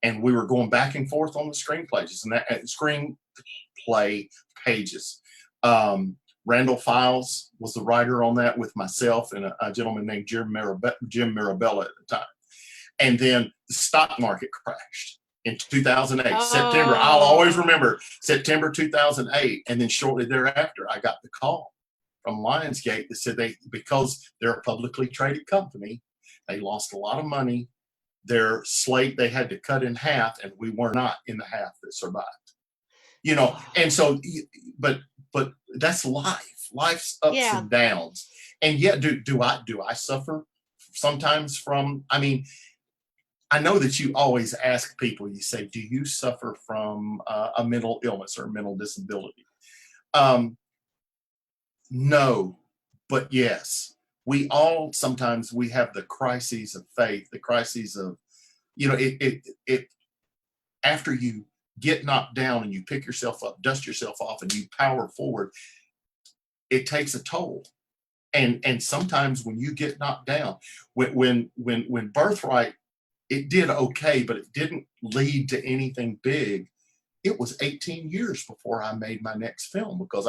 And we were going back and forth on the screenplays and that screenplay pages. Randall Files was the writer on that with myself and a gentleman named Jim Mirabella at the time. And then the stock market crashed in 2008, September. I'll always remember September 2008. And then shortly thereafter, I got the call from Lionsgate that said because they're a publicly traded company, they lost a lot of money. Their slate, they had to cut in half, and we were not in the half that survived. And so, but that's life. Life's ups and downs. And yet, do I suffer sometimes from, I know that you always ask people, you say, do you suffer from a mental illness or a mental disability? No, but yes. We all, sometimes we have the crises of faith, the crises of, it after you get knocked down and you pick yourself up, dust yourself off, and you power forward, it takes a toll. And sometimes when you get knocked down, when Birthright, it did okay, but it didn't lead to anything big. It was 18 years before I made my next film because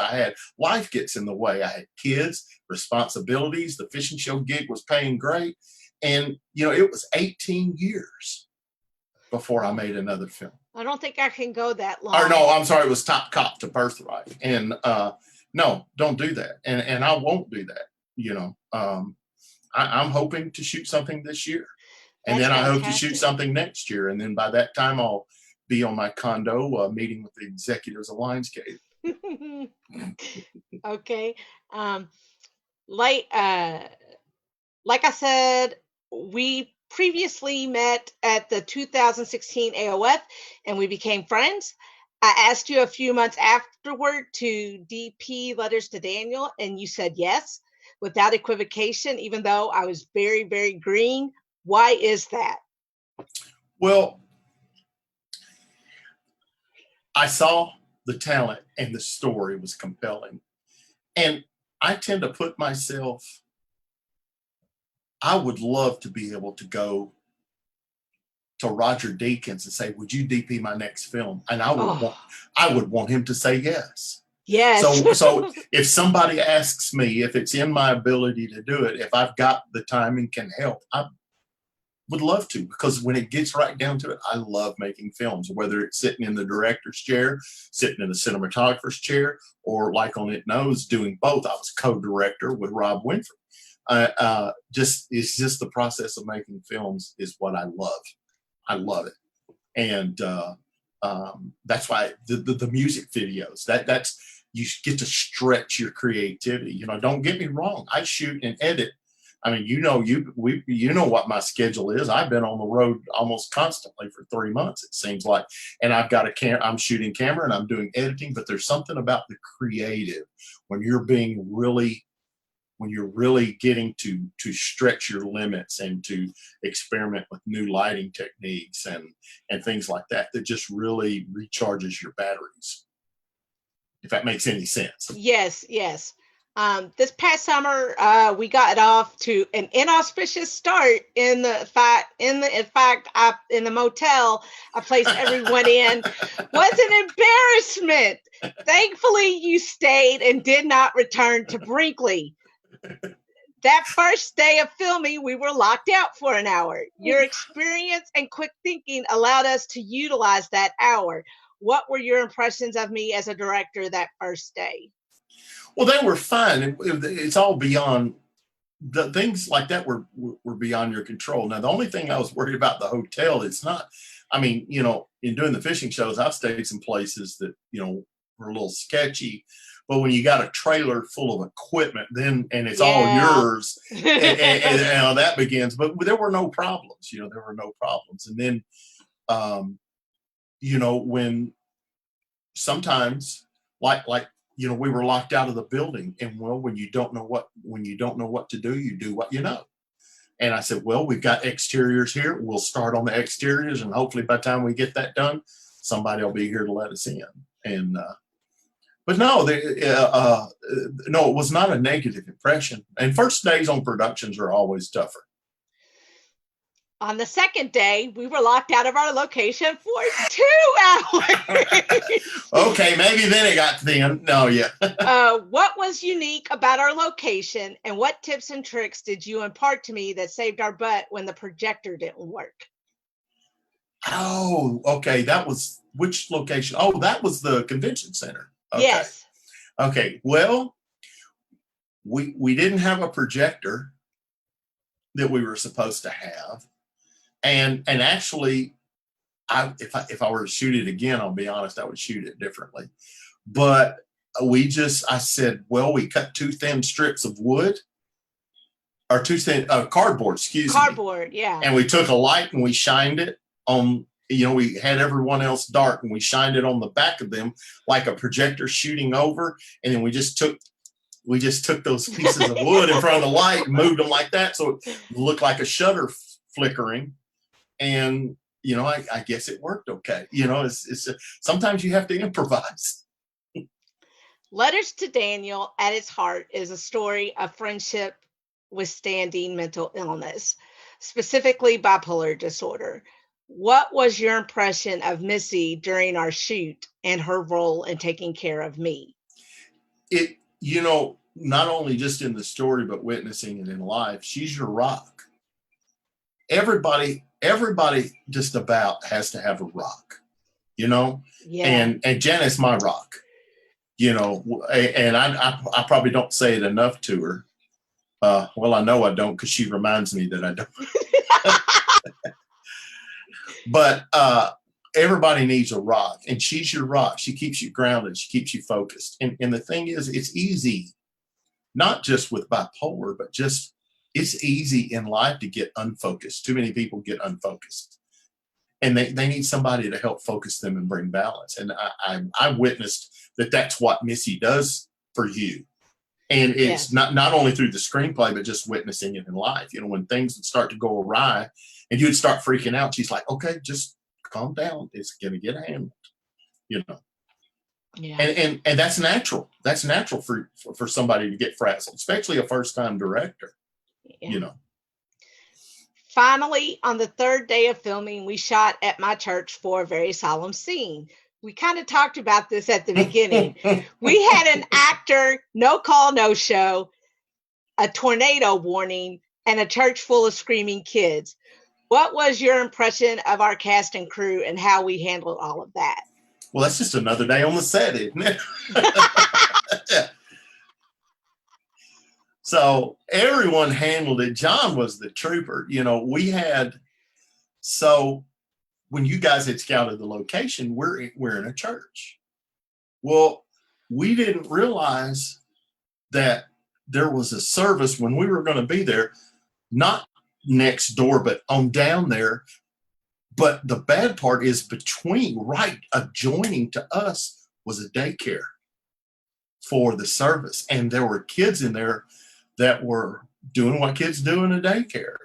life gets in the way. I had kids, responsibilities. The fishing show gig was paying great. And, it was 18 years before I made another film. I don't think I can go that long. Or no, I'm sorry. It was Top Cop to Birthright. And no, don't do that. And I won't do that. I'm hoping to shoot something this year. And then I hope to shoot something next year. And then by that time, I'll be on my condo meeting with the executives of Lionsgate. Okay. Like I said, we previously met at the 2016 AOF and we became friends. I asked you a few months afterward to DP Letters to Daniel, and you said yes without equivocation, even though I was very, very green. Why is that? Well, I saw the talent and the story was compelling. And I tend to put myself, I would love to be able to go to Roger Deakins and say, would you DP my next film? And I would want him to say yes. Yes. So if somebody asks me if it's in my ability to do it, if I've got the time and can help, I would love to, because when it gets right down to it, I love making films, whether it's sitting in the director's chair, sitting in the cinematographer's chair, or like on It Knows, doing both. I was co-director with Rob Winfrey. It's just the process of making films is what I love. I love it. And that's why the music videos, that's you get to stretch your creativity. Don't get me wrong. I shoot and edit. You know what my schedule is. I've been on the road almost constantly for 3 months, it seems like. And I've got I'm shooting camera and I'm doing editing, but there's something about the creative when you're really getting to stretch your limits and to experiment with new lighting techniques and things like that just really recharges your batteries, if that makes any sense. Yes. This past summer, we got off to an inauspicious start in the motel I placed everyone in was an embarrassment. Thankfully, you stayed and did not return to Brinkley. That first day of filming, we were locked out for an hour. Your experience and quick thinking allowed us to utilize that hour. What were your impressions of me as a director that first day? Well, they were fun. It's all beyond the things like that were beyond your control. Now, the only thing I was worried about the hotel, it's not. I mean, in doing the fishing shows, I've stayed some places that were a little sketchy. But when you got a trailer full of equipment, then and it's all yours, and that begins. But there were no problems. There were no problems. And then, when sometimes like we were locked out of the building, and when you don't know what to do, you do what you know. And I said, well, we've got exteriors here. We'll start on the exteriors, and hopefully by the time we get that done, somebody will be here to let us in. And but no, no, it was not a negative impression. And first days on productions are always tougher. On the second day, we were locked out of our location for 2 hours. Okay, maybe then it got thin. No, yeah. What was unique about our location, and what tips and tricks did you impart to me that saved our butt when the projector didn't work? Oh, okay. That was which location? Oh, that was the convention center. Okay. Yes. Okay. Well, we didn't have a projector that we were supposed to have. And actually, if I were to shoot it again, I'll be honest, I would shoot it differently. But I said, well, we cut 2 thin strips of wood, or 2 thin cardboard, excuse me. Cardboard, yeah. And we took a light and we shined it on, we had everyone else dark, and we shined it on the back of them like a projector shooting over. And then we just took those pieces of wood in front of the light and moved them like that, so it looked like a shutter flickering. And I guess it worked okay. It's sometimes you have to improvise. Letters to Daniel, at its heart, is a story of friendship withstanding mental illness, specifically bipolar disorder. What was your impression of Missy during our shoot and her role in taking care of me? It, not only just in the story, but witnessing it in life, she's your rock. Everybody just about has to have a rock, Yeah. And Janet's my rock, and I probably don't say it enough to her. Well, I know I don't, because she reminds me that I don't. But everybody needs a rock, and she's your rock. She keeps you grounded. She keeps you focused. And the thing is, it's easy, not just with bipolar, but just it's easy in life to get unfocused. Too many people get unfocused, and they need somebody to help focus them and bring balance. And I witnessed that that's what Missy does for you. And it's not only through the screenplay, but just witnessing it in life. When things would start to go awry and you'd start freaking out, she's like, okay, just calm down. It's going to get handled, Yeah. And that's natural. That's natural for somebody to get frazzled, especially a first-time director, Finally, on the third day of filming, we shot at my church for a very solemn scene. We kind of talked about this at the beginning. We had an actor, no call, no show, a tornado warning, and a church full of screaming kids. What was your impression of our cast and crew and how we handled all of that? Well, that's just another day on the set, isn't it? So everyone handled it. John was the trooper. When you guys had scouted the location, we're in a church. Well, we didn't realize that there was a service when we were going to be there, not next door, but on down there. But the bad part is right adjoining to us was a daycare for the service. And there were kids in there that were doing what kids do in a daycare,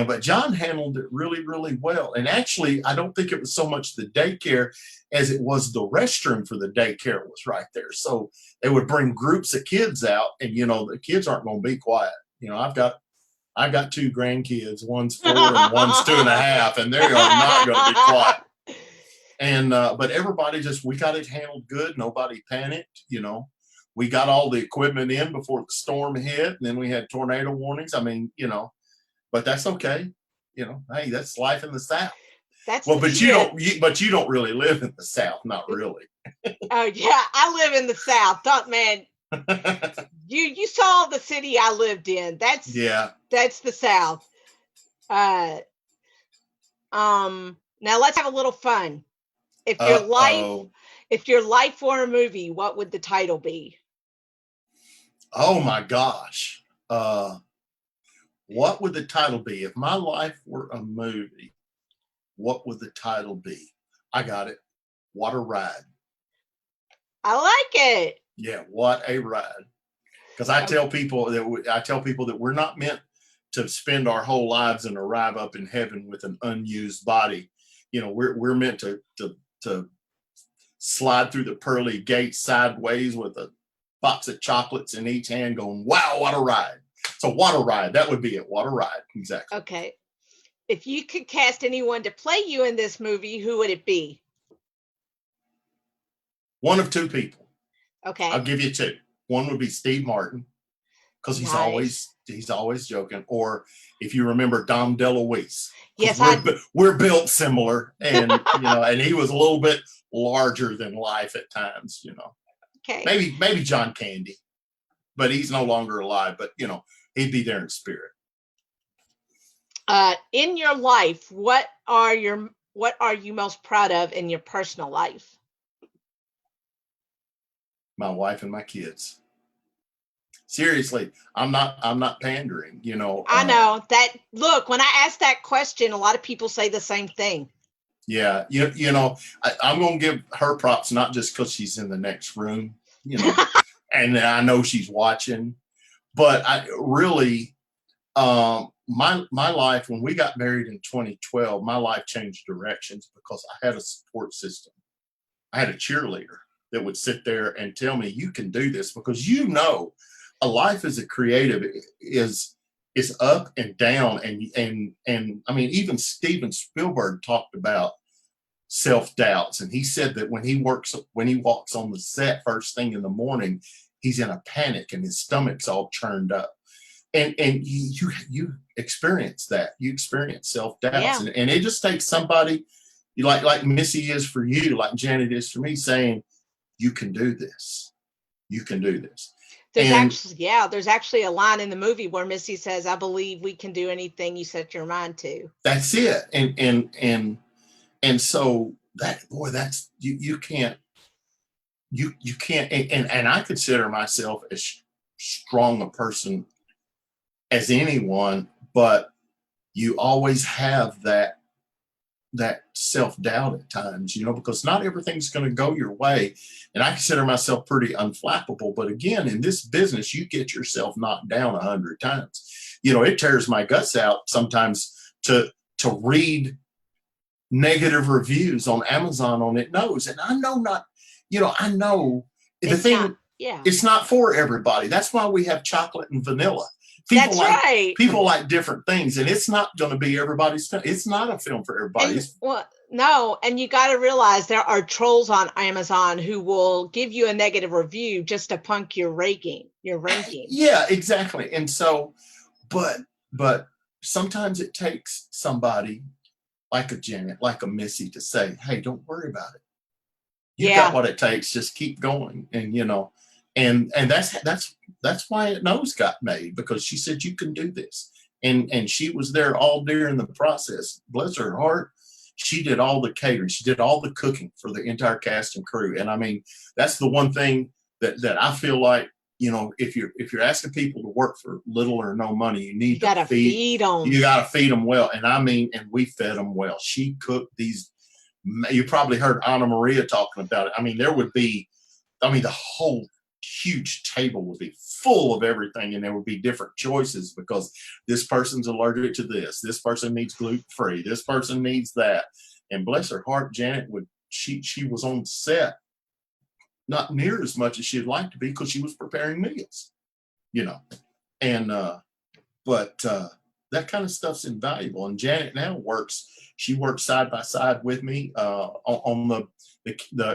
but John handled it really, really well. And actually, I don't think it was so much the daycare as it was the restroom for the daycare was right there. So they would bring groups of kids out, and the kids aren't going to be quiet. I've got 2 grandkids. One's 4 and one's 2.5, and they are not going to be quiet. And but everybody we got it handled good. Nobody panicked. we got all the equipment in before the storm hit, and then we had tornado warnings. I mean, but that's okay. Hey, that's life in the South. That's Well, the but shit. you don't really live in the South, not really. Oh yeah, I live in the South. Man, you saw the city I lived in. Yeah. That's the South. Uh, now let's have a little fun. If your life, Uh-oh. if your life were a movie, what would the title be? Oh my gosh. What would the title be? If my life were a movie, what would the title be? I got it. What a ride. I like it. Yeah, what a ride. Because I tell people that we're not meant to spend our whole lives and arrive up in heaven with an unused body. We're meant to slide through the pearly gates sideways with a box of chocolates in each hand, going, "Wow, what a ride!" So, what a ride. That would be it. What a ride. Exactly. Okay. If you could cast anyone to play you in this movie, who would it be? One of two people. Okay. I'll give you two. One would be Steve Martin, because he's always joking. Or if you remember Dom DeLuise, yes, we're built similar, and and he was a little bit larger than life at times. Okay. Maybe John Candy, but he's no longer alive. But he'd be there in spirit. In your life, what are you most proud of in your personal life? My wife and my kids. Seriously, I'm not pandering. I know that. Look, when I ask that question, a lot of people say the same thing. Yeah, I'm going to give her props, not just because she's in the next room, and I know she's watching, but I really, my life, when we got married in 2012, my life changed directions because I had a support system. I had a cheerleader that would sit there and tell me, "You can do this," because a life as a creative is up and down, and I mean, even Steven Spielberg talked about self-doubts, and he said that when he walks on the set first thing in the morning, he's in a panic and his stomach's all churned up, and you experience that. You experience self-doubts. Yeah. And it just takes somebody like Missy is for you, like Janet is for me, saying, "You can do this. You can do this." There's actually a line in the movie where Missy says, "I believe we can do anything you set your mind to." That's it. And so that's you can't, and I consider myself as strong a person as anyone, but you always have that self-doubt at times, because not everything's going to go your way. And I consider myself pretty unflappable. But again, in this business, you get yourself knocked down 100 times. It tears my guts out sometimes to read negative reviews on Amazon on It Knows. And I know it's not for everybody. That's why we have chocolate and vanilla. People like different things, and it's not going to be everybody's film. It's not a film for everybody. No, and you got to realize there are trolls on Amazon who will give you a negative review just to punk your ranking. Yeah, exactly. And so, but sometimes it takes somebody like a Janet, like a Missy, to say, "Hey, don't worry about it. You got what it takes. Just keep going." And that's why It Knows got made, because she said, "You can do this." And she was there all during the process. Bless her heart. She did all the catering. She did all the cooking for the entire cast and crew. And I mean, that's the one thing that I feel like, if you're asking people to work for little or no money, you gotta feed them. You gotta feed them well. And and we fed them well. She cooked these. You probably heard Anna Maria talking about it. I mean, the whole huge table would be full of everything, and there would be different choices because this person's allergic to this person needs gluten-free, this person needs that. And bless her heart, Janet she was on set not near as much as she'd like to be because she was preparing meals, and but that kind of stuff's invaluable. And Janet now she works side by side with me on the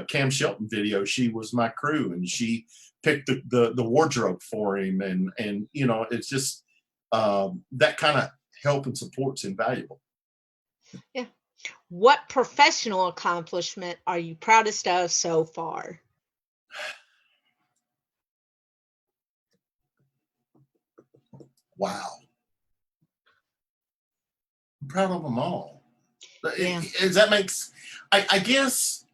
Cam Shelton video. She was my crew, and she picked the wardrobe for him, and you know, it's just that kind of help and support's invaluable. Yeah. What professional accomplishment are you proudest of so far? Wow. I'm proud of them all. Yeah. That makes, I guess,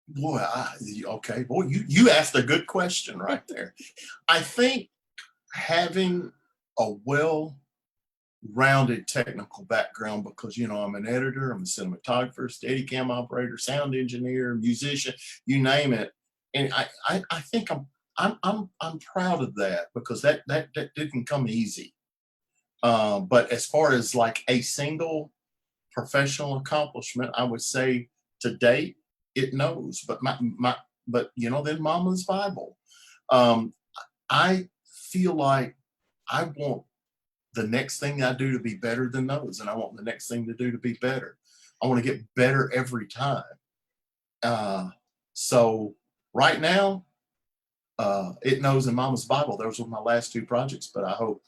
boy, okay, boy, you asked a good question right there. I think having a well-rounded technical background, because, you know, I'm an editor, I'm a cinematographer, Steadicam operator, sound engineer, musician, you name it. And I think I'm proud of that, because that didn't come easy. But as far as like a single professional accomplishment, I would say to date, it knows. But but you know, then Mama's Bible. I feel like I want the next thing I do to be better than those, and I want the next thing to do to be better. I want to get better every time. So right now, it knows in Mama's Bible. Those were my last two projects, but I hope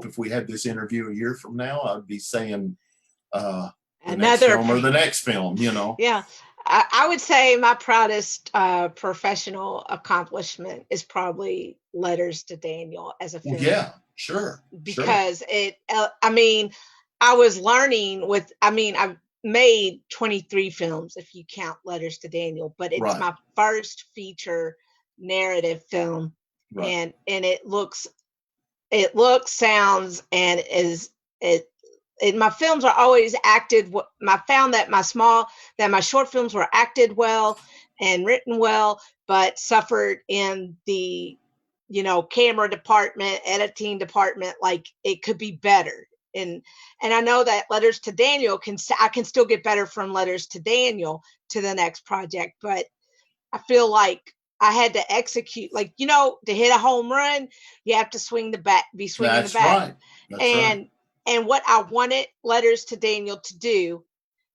if we had this interview a year from now, I'd be saying the next film or the next film, you know. Yeah. I would say my proudest professional accomplishment is probably Letters to Daniel as a film. Well, yeah, sure. Because I mean, I was learning I've made 23 films if you count Letters to Daniel, but it's Right. my first feature narrative film. Right. And it looks, sounds, and my films are always acted. I found that my short films were acted well and written well, but suffered in the, you know, camera department, editing department. Like, it could be better. And I know that Letters to Daniel I can still get better from Letters to Daniel to the next project, but I feel like I had to execute, like, you know, to hit a home run, you have to swinging the bat. That's Right. That's right. And what I wanted Letters to Daniel to do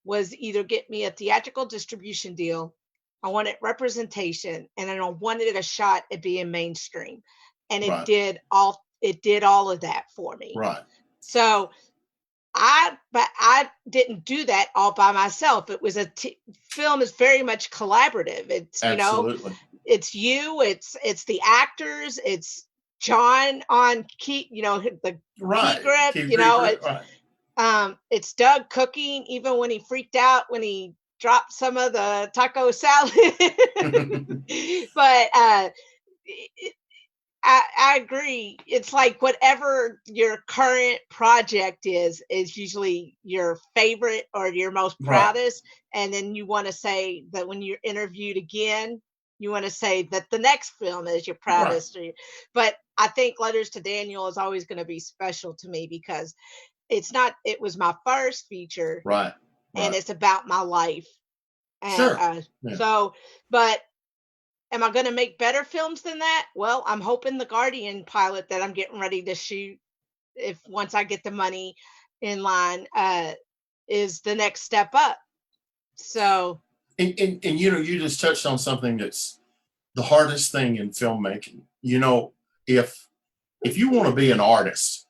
was either get me a theatrical distribution deal, I wanted representation, and I wanted a shot at being mainstream. And it Right. did all of that for me. Right. So but I didn't do that all by myself. It was film is very much collaborative. It's, you Absolutely. know, it's it's the actors, it's John on key, you know, the key grip, you know, it's Doug cooking, even when he freaked out when he dropped some of the taco salad. But I agree. It's like whatever your current project is usually your favorite or your most proudest. Right. And then you want to say that when you're interviewed again, you want to say that the next film is your proudest. Right. But I think Letters to Daniel is always going to be special to me because it was my first feature. Right. And it's about my life. And, sure. Yeah. So, but am I going to make better films than that? Well, I'm hoping the Guardian pilot that I'm getting ready to shoot, once I get the money in line, is the next step up. So, and you know, you just touched on something that's the hardest thing in filmmaking. You know, if you want to be an artist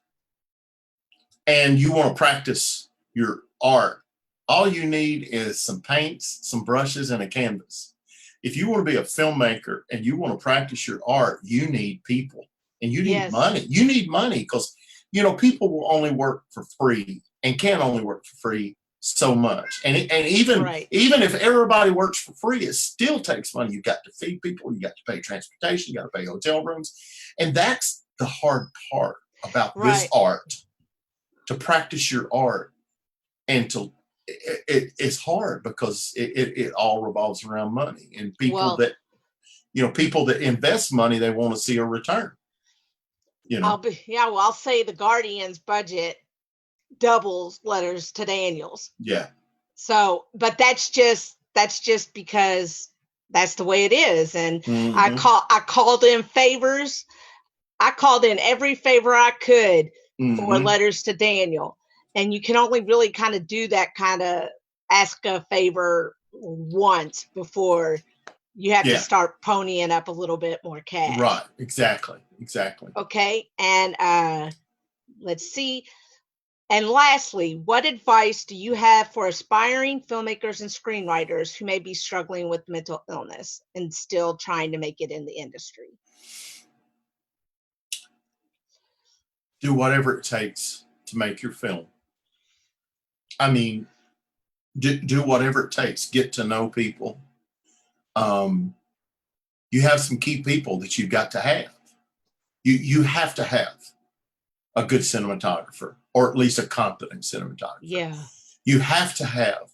and you want to practice your art, all you need is some paints, some brushes, and a canvas. If you want to be a filmmaker and you want to practice your art, you need people and you need money. You need money because, you know, people will only work for free and can only work for free so much. And even if everybody works for free, it still takes money. You got to feed people, you got to pay transportation, you got to pay hotel rooms. And that's the hard part about this art, to practice your art and to it's hard because it all revolves around money and people that invest money, they want to see a return. You know, I'll say the Guardian's budget doubles Letters to Daniel's. Yeah. So, but that's just because that's the way it is. And I called in favors. I called in every favor I could for Letters to Daniel. And you can only really kind of do that kind of ask a favor once before you have to start ponying up a little bit more cash. Right. Exactly. Okay. And let's see. And lastly, what advice do you have for aspiring filmmakers and screenwriters who may be struggling with mental illness and still trying to make it in the industry? Do whatever it takes to make your film. I mean, do whatever it takes. Get to know people. You have some key people that you've got to have. You have to have a good cinematographer, or at least a competent cinematographer. Yeah. You have to have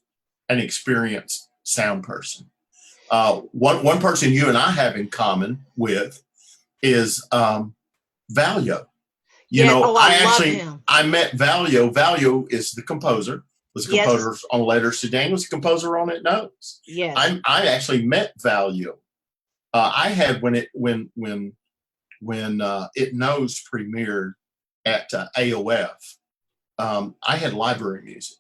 an experienced sound person. One person you and I have in common with is Valio. I met Valio. Valio is the composer. Was a composer on Letters to Daniel. Was a composer on It Knows. Yes. I actually met Valio. I had when It Knows premiered at AOF. I had library music,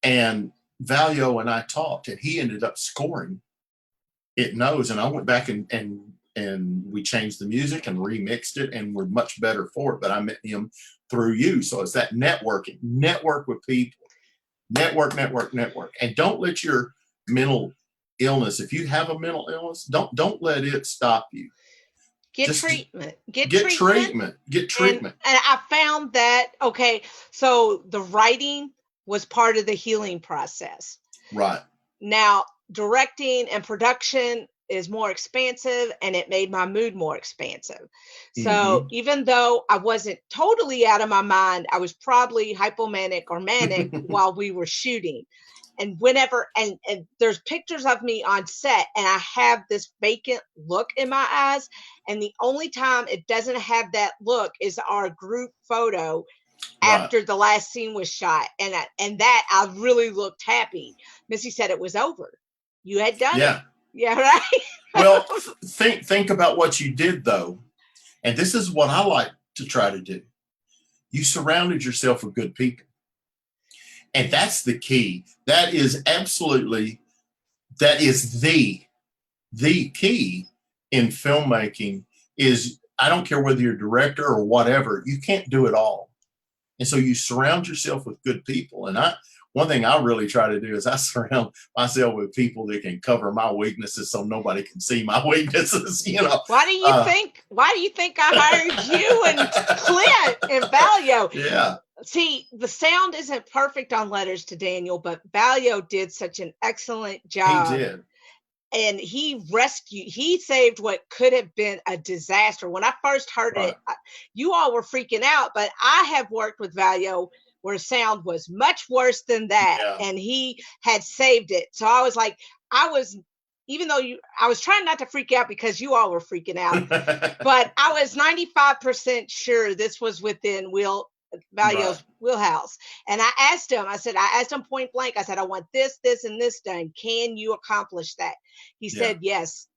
and Valio and I talked, and he ended up scoring It Knows, and I went back and we changed the music and remixed it, and we're much better for it. But I met him through you, so it's that networking. Network with people. Network, and don't let your mental illness. If you have a mental illness, don't let it stop you. Get treatment. Get treatment. And I found that, okay, so the writing was part of the healing process. Right. Now, directing and production is more expansive, and it made my mood more expansive. So even though I wasn't totally out of my mind, I was probably hypomanic or manic while we were shooting. And whenever, and there's pictures of me on set, and I have this vacant look in my eyes. And the only time it doesn't have that look is our group photo after the last scene was shot. And that I really looked happy. Missy said it was over. You had done it. Yeah, right. Well, think about what you did, though. And this is what I like to try to do. You surrounded yourself with good people. And that's the key. That is the key in filmmaking is, I don't care whether you're a director or whatever, you can't do it all. And so you surround yourself with good people. And one thing I really try to do is I surround myself with people that can cover my weaknesses so nobody can see my weaknesses, Why do you think I hired you and Clint and Valio? Yeah. See, the sound isn't perfect on Letters to Daniel, but Valio did such an excellent job. He did. And he saved what could have been a disaster. When I first heard it, you all were freaking out, but I have worked with Valio where sound was much worse than that. And he had saved it. So I was like, I was trying not to freak out because you all were freaking out, but I was 95% sure this was within Valio's wheelhouse. And I asked him point blank, I said, I want this, and this done. Can you accomplish that? He said, yes.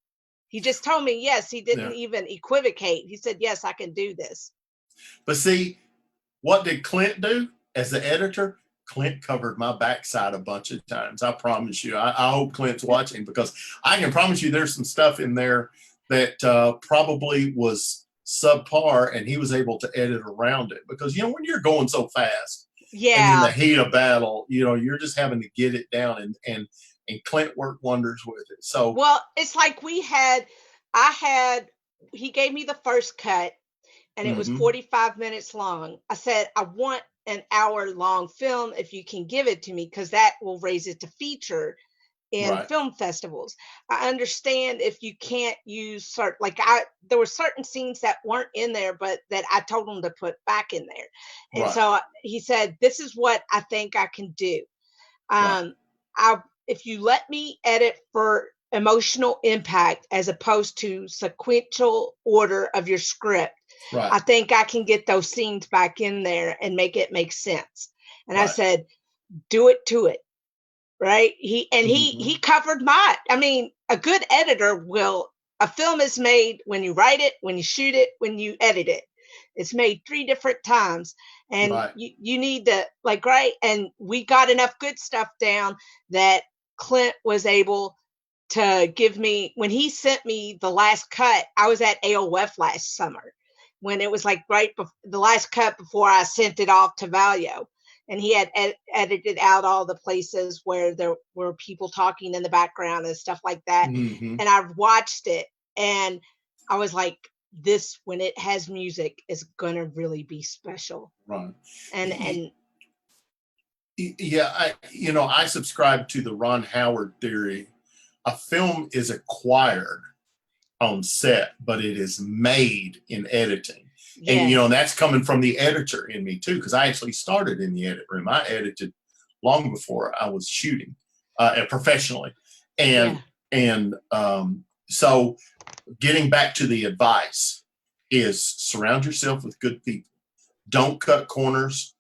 He just told me, yes. He didn't even equivocate. He said, yes, I can do this. But see, what did Clint do as the editor? Clint covered my backside a bunch of times. I promise you. I hope Clint's watching, because I can promise you there's some stuff in there that probably was subpar, and he was able to edit around it, because when you're going so fast and in the heat of battle, you're just having to get it down, and Clint worked wonders with it. So, well, it's like he gave me the first cut, and it was 45 minutes long. I said, I want an hour-long film if you can give it to me, because that will raise it to feature in film festivals. I understand if you can't use there were certain scenes that weren't in there, but that I told him to put back in there. And so he said, this is what I think I can do. If you let me edit for emotional impact as opposed to sequential order of your script, I think I can get those scenes back in there and make it make sense. And I said, do it to it. Right. He covered a good editor a film is made when you write it, when you shoot it, when you edit it. It's made 3 different times. And Right. you need to, like, right. And we got enough good stuff down that Clint was able to give me, when he sent me the last cut, I was at AOF last summer when it was like the last cut before I sent it off to Valio. And he had edited out all the places where there were people talking in the background and stuff like that. Mm-hmm. And I've watched it and I was like, this, when it has music, is going to really be special. Right. And yeah, I subscribe to the Ron Howard theory. A film is acquired on set, but it is made in editing. yes. And, that's coming from the editor in me too, because I actually started in the edit room. I edited long before I was shooting professionally. And so getting back to the advice is surround yourself with good people. Don't cut corners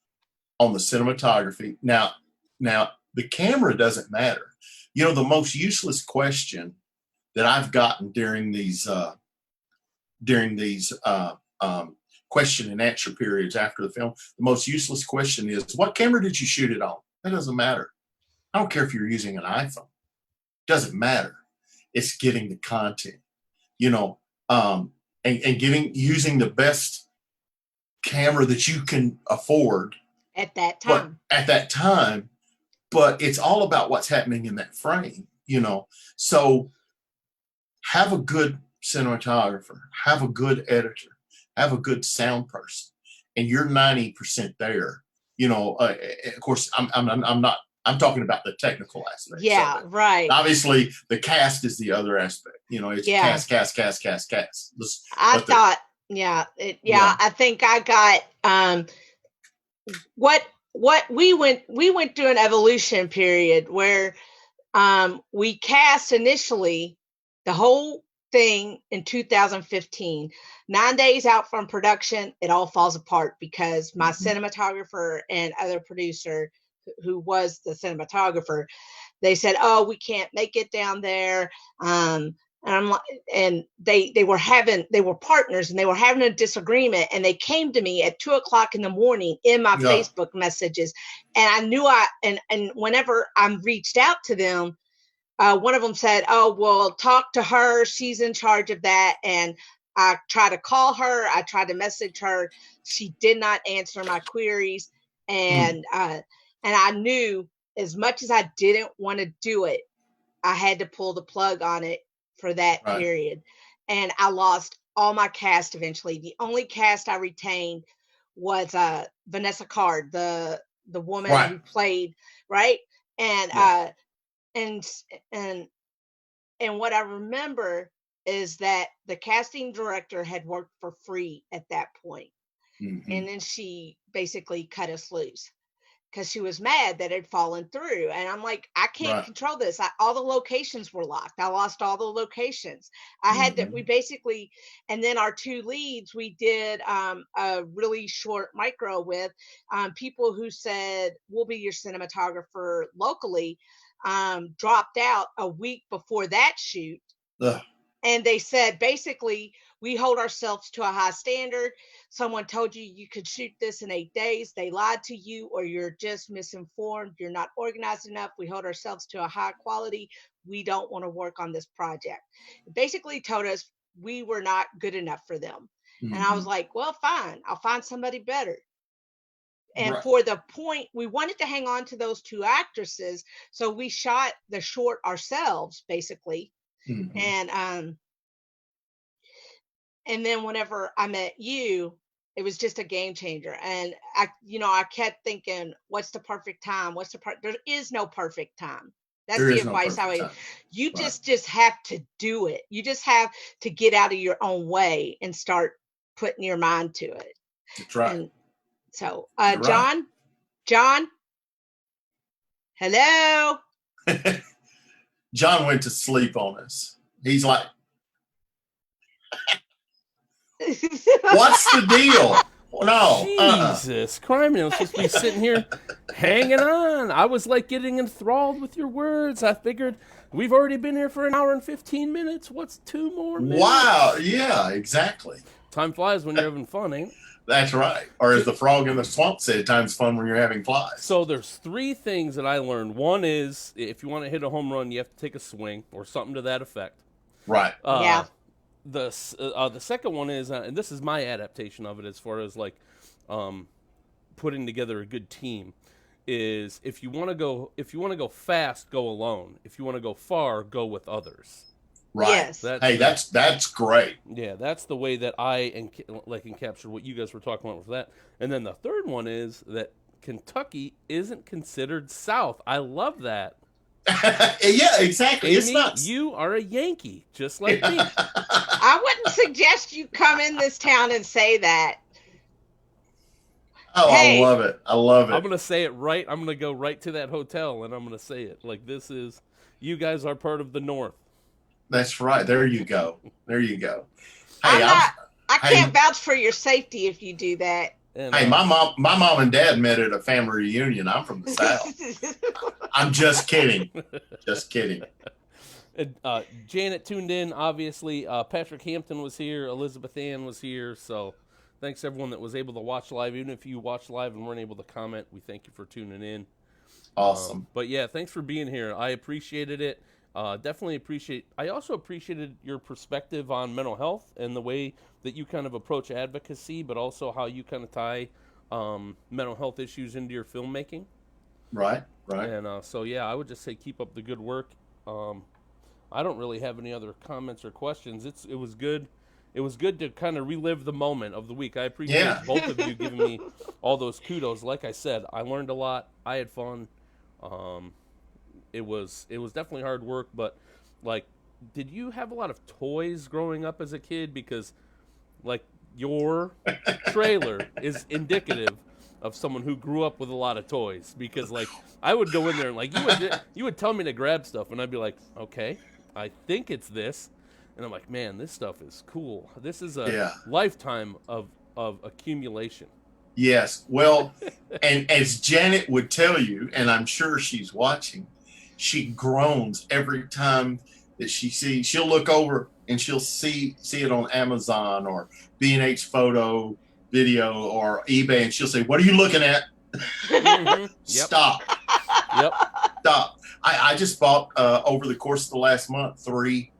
on the cinematography. Now the camera doesn't matter. The most useless question that I've gotten during these question and answer periods after the film, the most useless question is, what camera did you shoot it on? That doesn't matter. I don't care if you're using an iPhone. It doesn't matter. It's getting the content, and using the best camera that you can afford at that time. But it's all about what's happening in that frame, So have a good cinematographer, have a good editor, have a good sound person, and you're 90% there. Of course, I'm talking about the technical aspect. Yeah, right. Obviously, the cast is the other aspect. It's cast. I think I got what we went through an evolution period where we cast initially the whole thing in 2015. 9 days out from production, it all falls apart because my cinematographer and other producer, who was the cinematographer, they said, "Oh, we can't make it down there." And I'm like, and they were partners and they were having a disagreement, and they came to me at 2:00 in the morning in my Facebook messages, and I knew and whenever I reached out to them, one of them said, "Oh, well, talk to her. She's in charge of that." And I tried to call her. I tried to message her. She did not answer my queries. And I knew, as much as I didn't want to do it, I had to pull the plug on it for that period. And I lost all my cast eventually. The only cast I retained was Vanessa Card, the woman who played, right? And and what I remember is that the casting director had worked for free at that point. Mm-hmm. And then she basically cut us loose because she was mad that it had fallen through. And I'm like, I can't control this. All the locations were locked. I lost all the locations. I had to, we basically, and then our 2 leads, we did a really short micro with people who said, we'll be your cinematographer locally, dropped out a week before that shoot. Ugh. And they said, basically, we hold ourselves to a high standard. Someone told you could shoot this in 8 days. They lied to you, or you're just misinformed. You're not organized enough. We hold ourselves to a high quality. We don't want to work on this project. Basically told us we were not good enough for them. And I was like, well, fine. I'll find somebody better. And for the point, we wanted to hang on to those 2 actresses. So we shot the short ourselves, basically. And then whenever I met you, it was just a game changer. And I kept thinking, what's the perfect time? There is no perfect time. That's the advice I would. You just have to do it. You just have to get out of your own way and start putting your mind to it. That's right. And so, John, hello. John went to sleep on us. He's like, what's the deal? No. Jesus Christ, I'm supposed to be sitting here hanging on. I was like getting enthralled with your words. I figured we've already been here for an hour and 15 minutes. What's 2 more minutes? Wow. Yeah, exactly. Time flies when you're having fun, ain't it? That's right. Or as the frog in the swamp said, time's fun when you're having flies. So there's 3 things that I learned. One is if you want to hit a home run, you have to take a swing or something to that effect. Right. Yeah. The second one is, and this is my adaptation of it as far as like putting together a good team, is if you want to go fast, go alone. If you want to go far, go with others. Right. Yes. That's great. Yeah, that's the way that I encaptured what you guys were talking about with that. And then the third one is that Kentucky isn't considered South. I love that. Yeah, exactly. Amy, it's nuts. you are a Yankee, just like me. I wouldn't suggest you come in this town and say that. Oh, Hey. I love it. I love I'm it. going to say it right. I'm going to go right to that hotel, and I'm going to say it. Like, you guys are part of the North. That's right. There you go. There you go. I Hey, can't vouch for your safety if you do that. And, hey, my mom and dad met at a family reunion. I'm from the South. I'm just kidding. Just kidding. And, Janet tuned in, obviously. Patrick Hampton was here. Elizabeth Ann was here. So thanks, everyone that was able to watch live. Even if you watched live and weren't able to comment, we thank you for tuning in. Awesome. But, yeah, thanks for being here. I appreciated it. I also appreciated your perspective on mental health and the way that you kind of approach advocacy, but also how you kind of tie mental health issues into your filmmaking. Right. And so, yeah, I would just say keep up the good work. I don't really have any other comments or questions. It was good. It was good to kind of relive the moment of the week. I appreciate both of you giving me all those kudos. Like I said, I learned a lot. I had fun. It was definitely hard work, but like, did you have a lot of toys growing up as a kid? Because like your trailer is indicative of someone who grew up with a lot of toys. Because like I would go in there and like you would tell me to grab stuff and I'd be like, okay, I think it's this, and I'm like, man, this stuff is cool. This is a lifetime of accumulation. Yes. Well, and as Janet would tell you, and I'm sure she's watching, she groans every time that she'll look over and she'll see it on Amazon or B&H Photo Video or eBay, and she'll say, "What are you looking at?" Mm-hmm. Yep. Stop. Yep. Stop. I just bought over the course of the last month three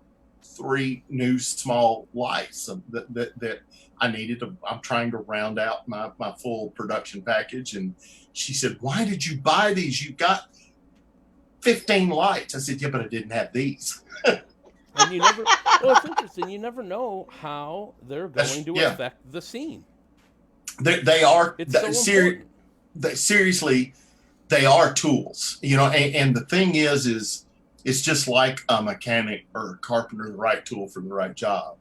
new small lights that I needed. I'm trying to round out my full production package. And she said, "Why did you buy these? You got 15 lights." I said, "Yeah, but I didn't have these." And you never, well, it's interesting. You never know how they're going to affect the scene. They are. It's so important. Seriously, they are tools, and the thing is it's just like a mechanic or a carpenter, the right tool for the right job.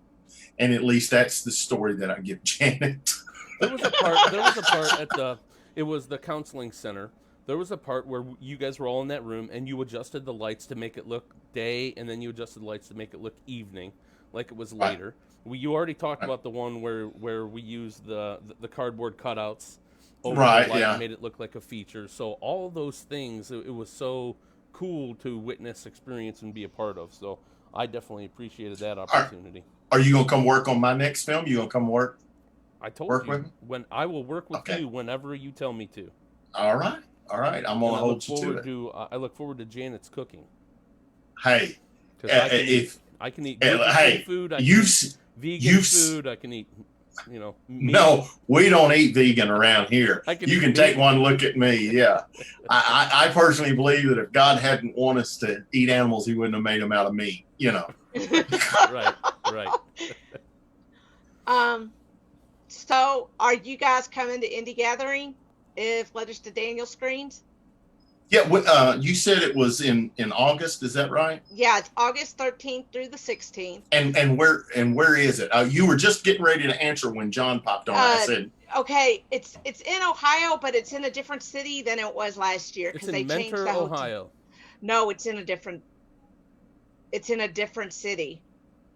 And at least that's the story that I give Janet. There was a part at it was the counseling center. There was a part where you guys were all in that room and you adjusted the lights to make it look day, and then you adjusted the lights to make it look evening, like it was later. You already talked about the one where we used the cardboard cutouts over the light and made it look like a feature. So all of those things, it was so cool to witness, experience, and be a part of. So I definitely appreciated that opportunity. Are you gonna come work on my next film? You gonna come work? I told work you with me? When I will work with you whenever you tell me to. All right. I'm gonna hold you to it. I look forward to Janet's cooking. Hey, I can eat gluten-free food. I can eat vegan food. I can eat, meat. No, we don't eat vegan around here. You can take one look at me. Yeah, I personally believe that if God hadn't want us to eat animals, He wouldn't have made them out of meat. Right. So are you guys coming to Indie Gathering if Letters to Daniel screens? Yeah, you said it was in August. Is that right? Yeah, it's August 13th through the 16th. And where is it? You were just getting ready to answer when John popped on. I said, okay, it's in Ohio, but it's in a different city than it was last year because they changed the Ohio. No, it's in a different city.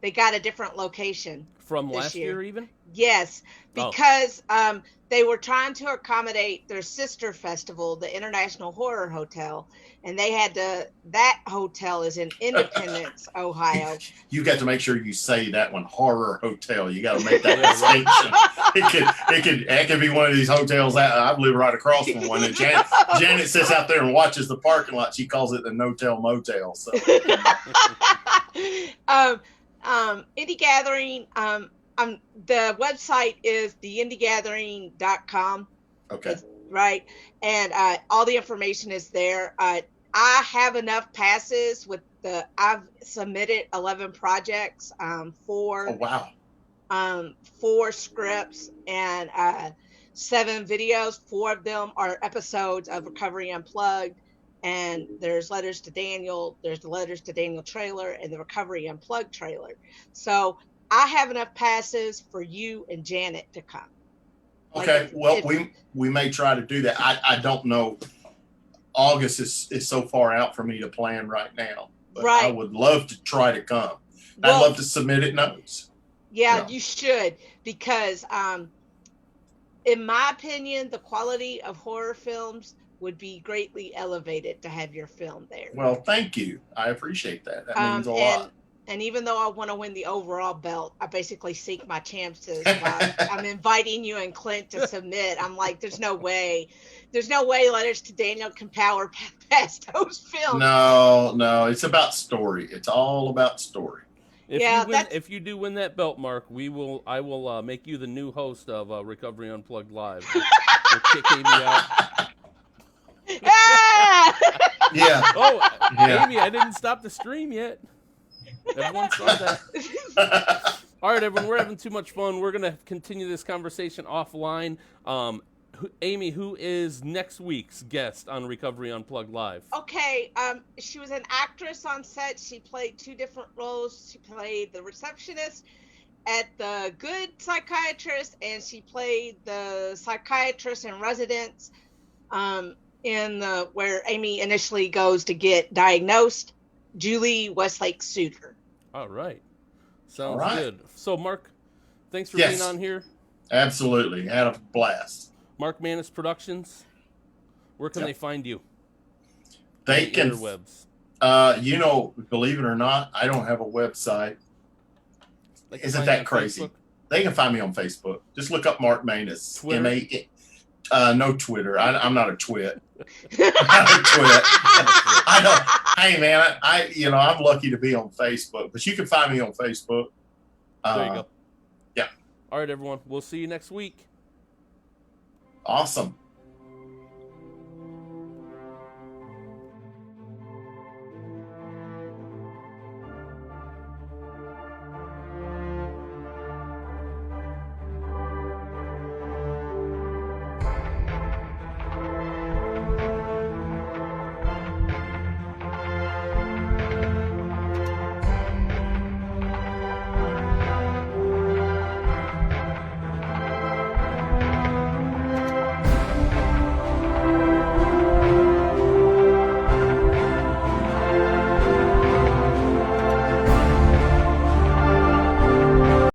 they got a different location From this last year even? Yes, Oh. because they were trying to accommodate their sister festival, the International Horror Hotel, and they had to. That hotel is in Independence, Ohio. You got to make sure you say that one, horror hotel. You got to make that distinction. It could be one of these hotels. I've lived right across from one, and Janet sits out there and watches the parking lot. She calls it the no-tell motel. So, Indie Gathering. The website is theindiegathering.com. okay. Right. And all the information is there. I have enough passes I've submitted 11 projects, Oh wow. 4 scripts and 7 videos. 4 of them are episodes of Recovery Unplugged. And there's Letters to Daniel. There's the Letters to Daniel trailer and the Recovery Unplugged trailer. So I have enough passes for you and Janet to come. Okay. We may try to do that. I don't know. August is so far out for me to plan right now. But Right. I would love to try to come. I'd love to submit it notes. Yeah, you should, because in my opinion, the quality of horror films would be greatly elevated to have your film there. Well, thank you. I appreciate that. That means a lot. And even though I want to win the overall belt, I basically sink my chances by I'm inviting you and Clint to submit. I'm like, there's no way Letters to Daniel can power past those films. No, it's about story. It's all about story. If you do win that belt, Mark, I will make you the new host of Recovery Unplugged Live. We'll kick Amy out. Yeah. Oh, yeah. Amy, I didn't stop the stream yet. Everyone saw that. All right, everyone, we're having too much fun. We're going to continue this conversation offline. Amy, who is next week's guest on Recovery Unplugged Live? Okay, she was an actress on set. She played 2 different roles. She played the receptionist at the Good Psychiatrist, and she played the psychiatrist in residence where Amy initially goes to get diagnosed, Julie Westlake Suter. All right. Sounds good. So, Mark, thanks for being on here. Absolutely. Had a blast. Mark Maness Productions. Where can they find you? They can. Interwebs. Believe it or not, I don't have a website. Isn't that crazy? Facebook? They can find me on Facebook. Just look up Mark Maness. Twitter? No Twitter. I'm not a twit. I don't. Hey man, I'm lucky to be on Facebook, but you can find me on Facebook. There you go. Yeah. All right, everyone. We'll see you next week. Awesome.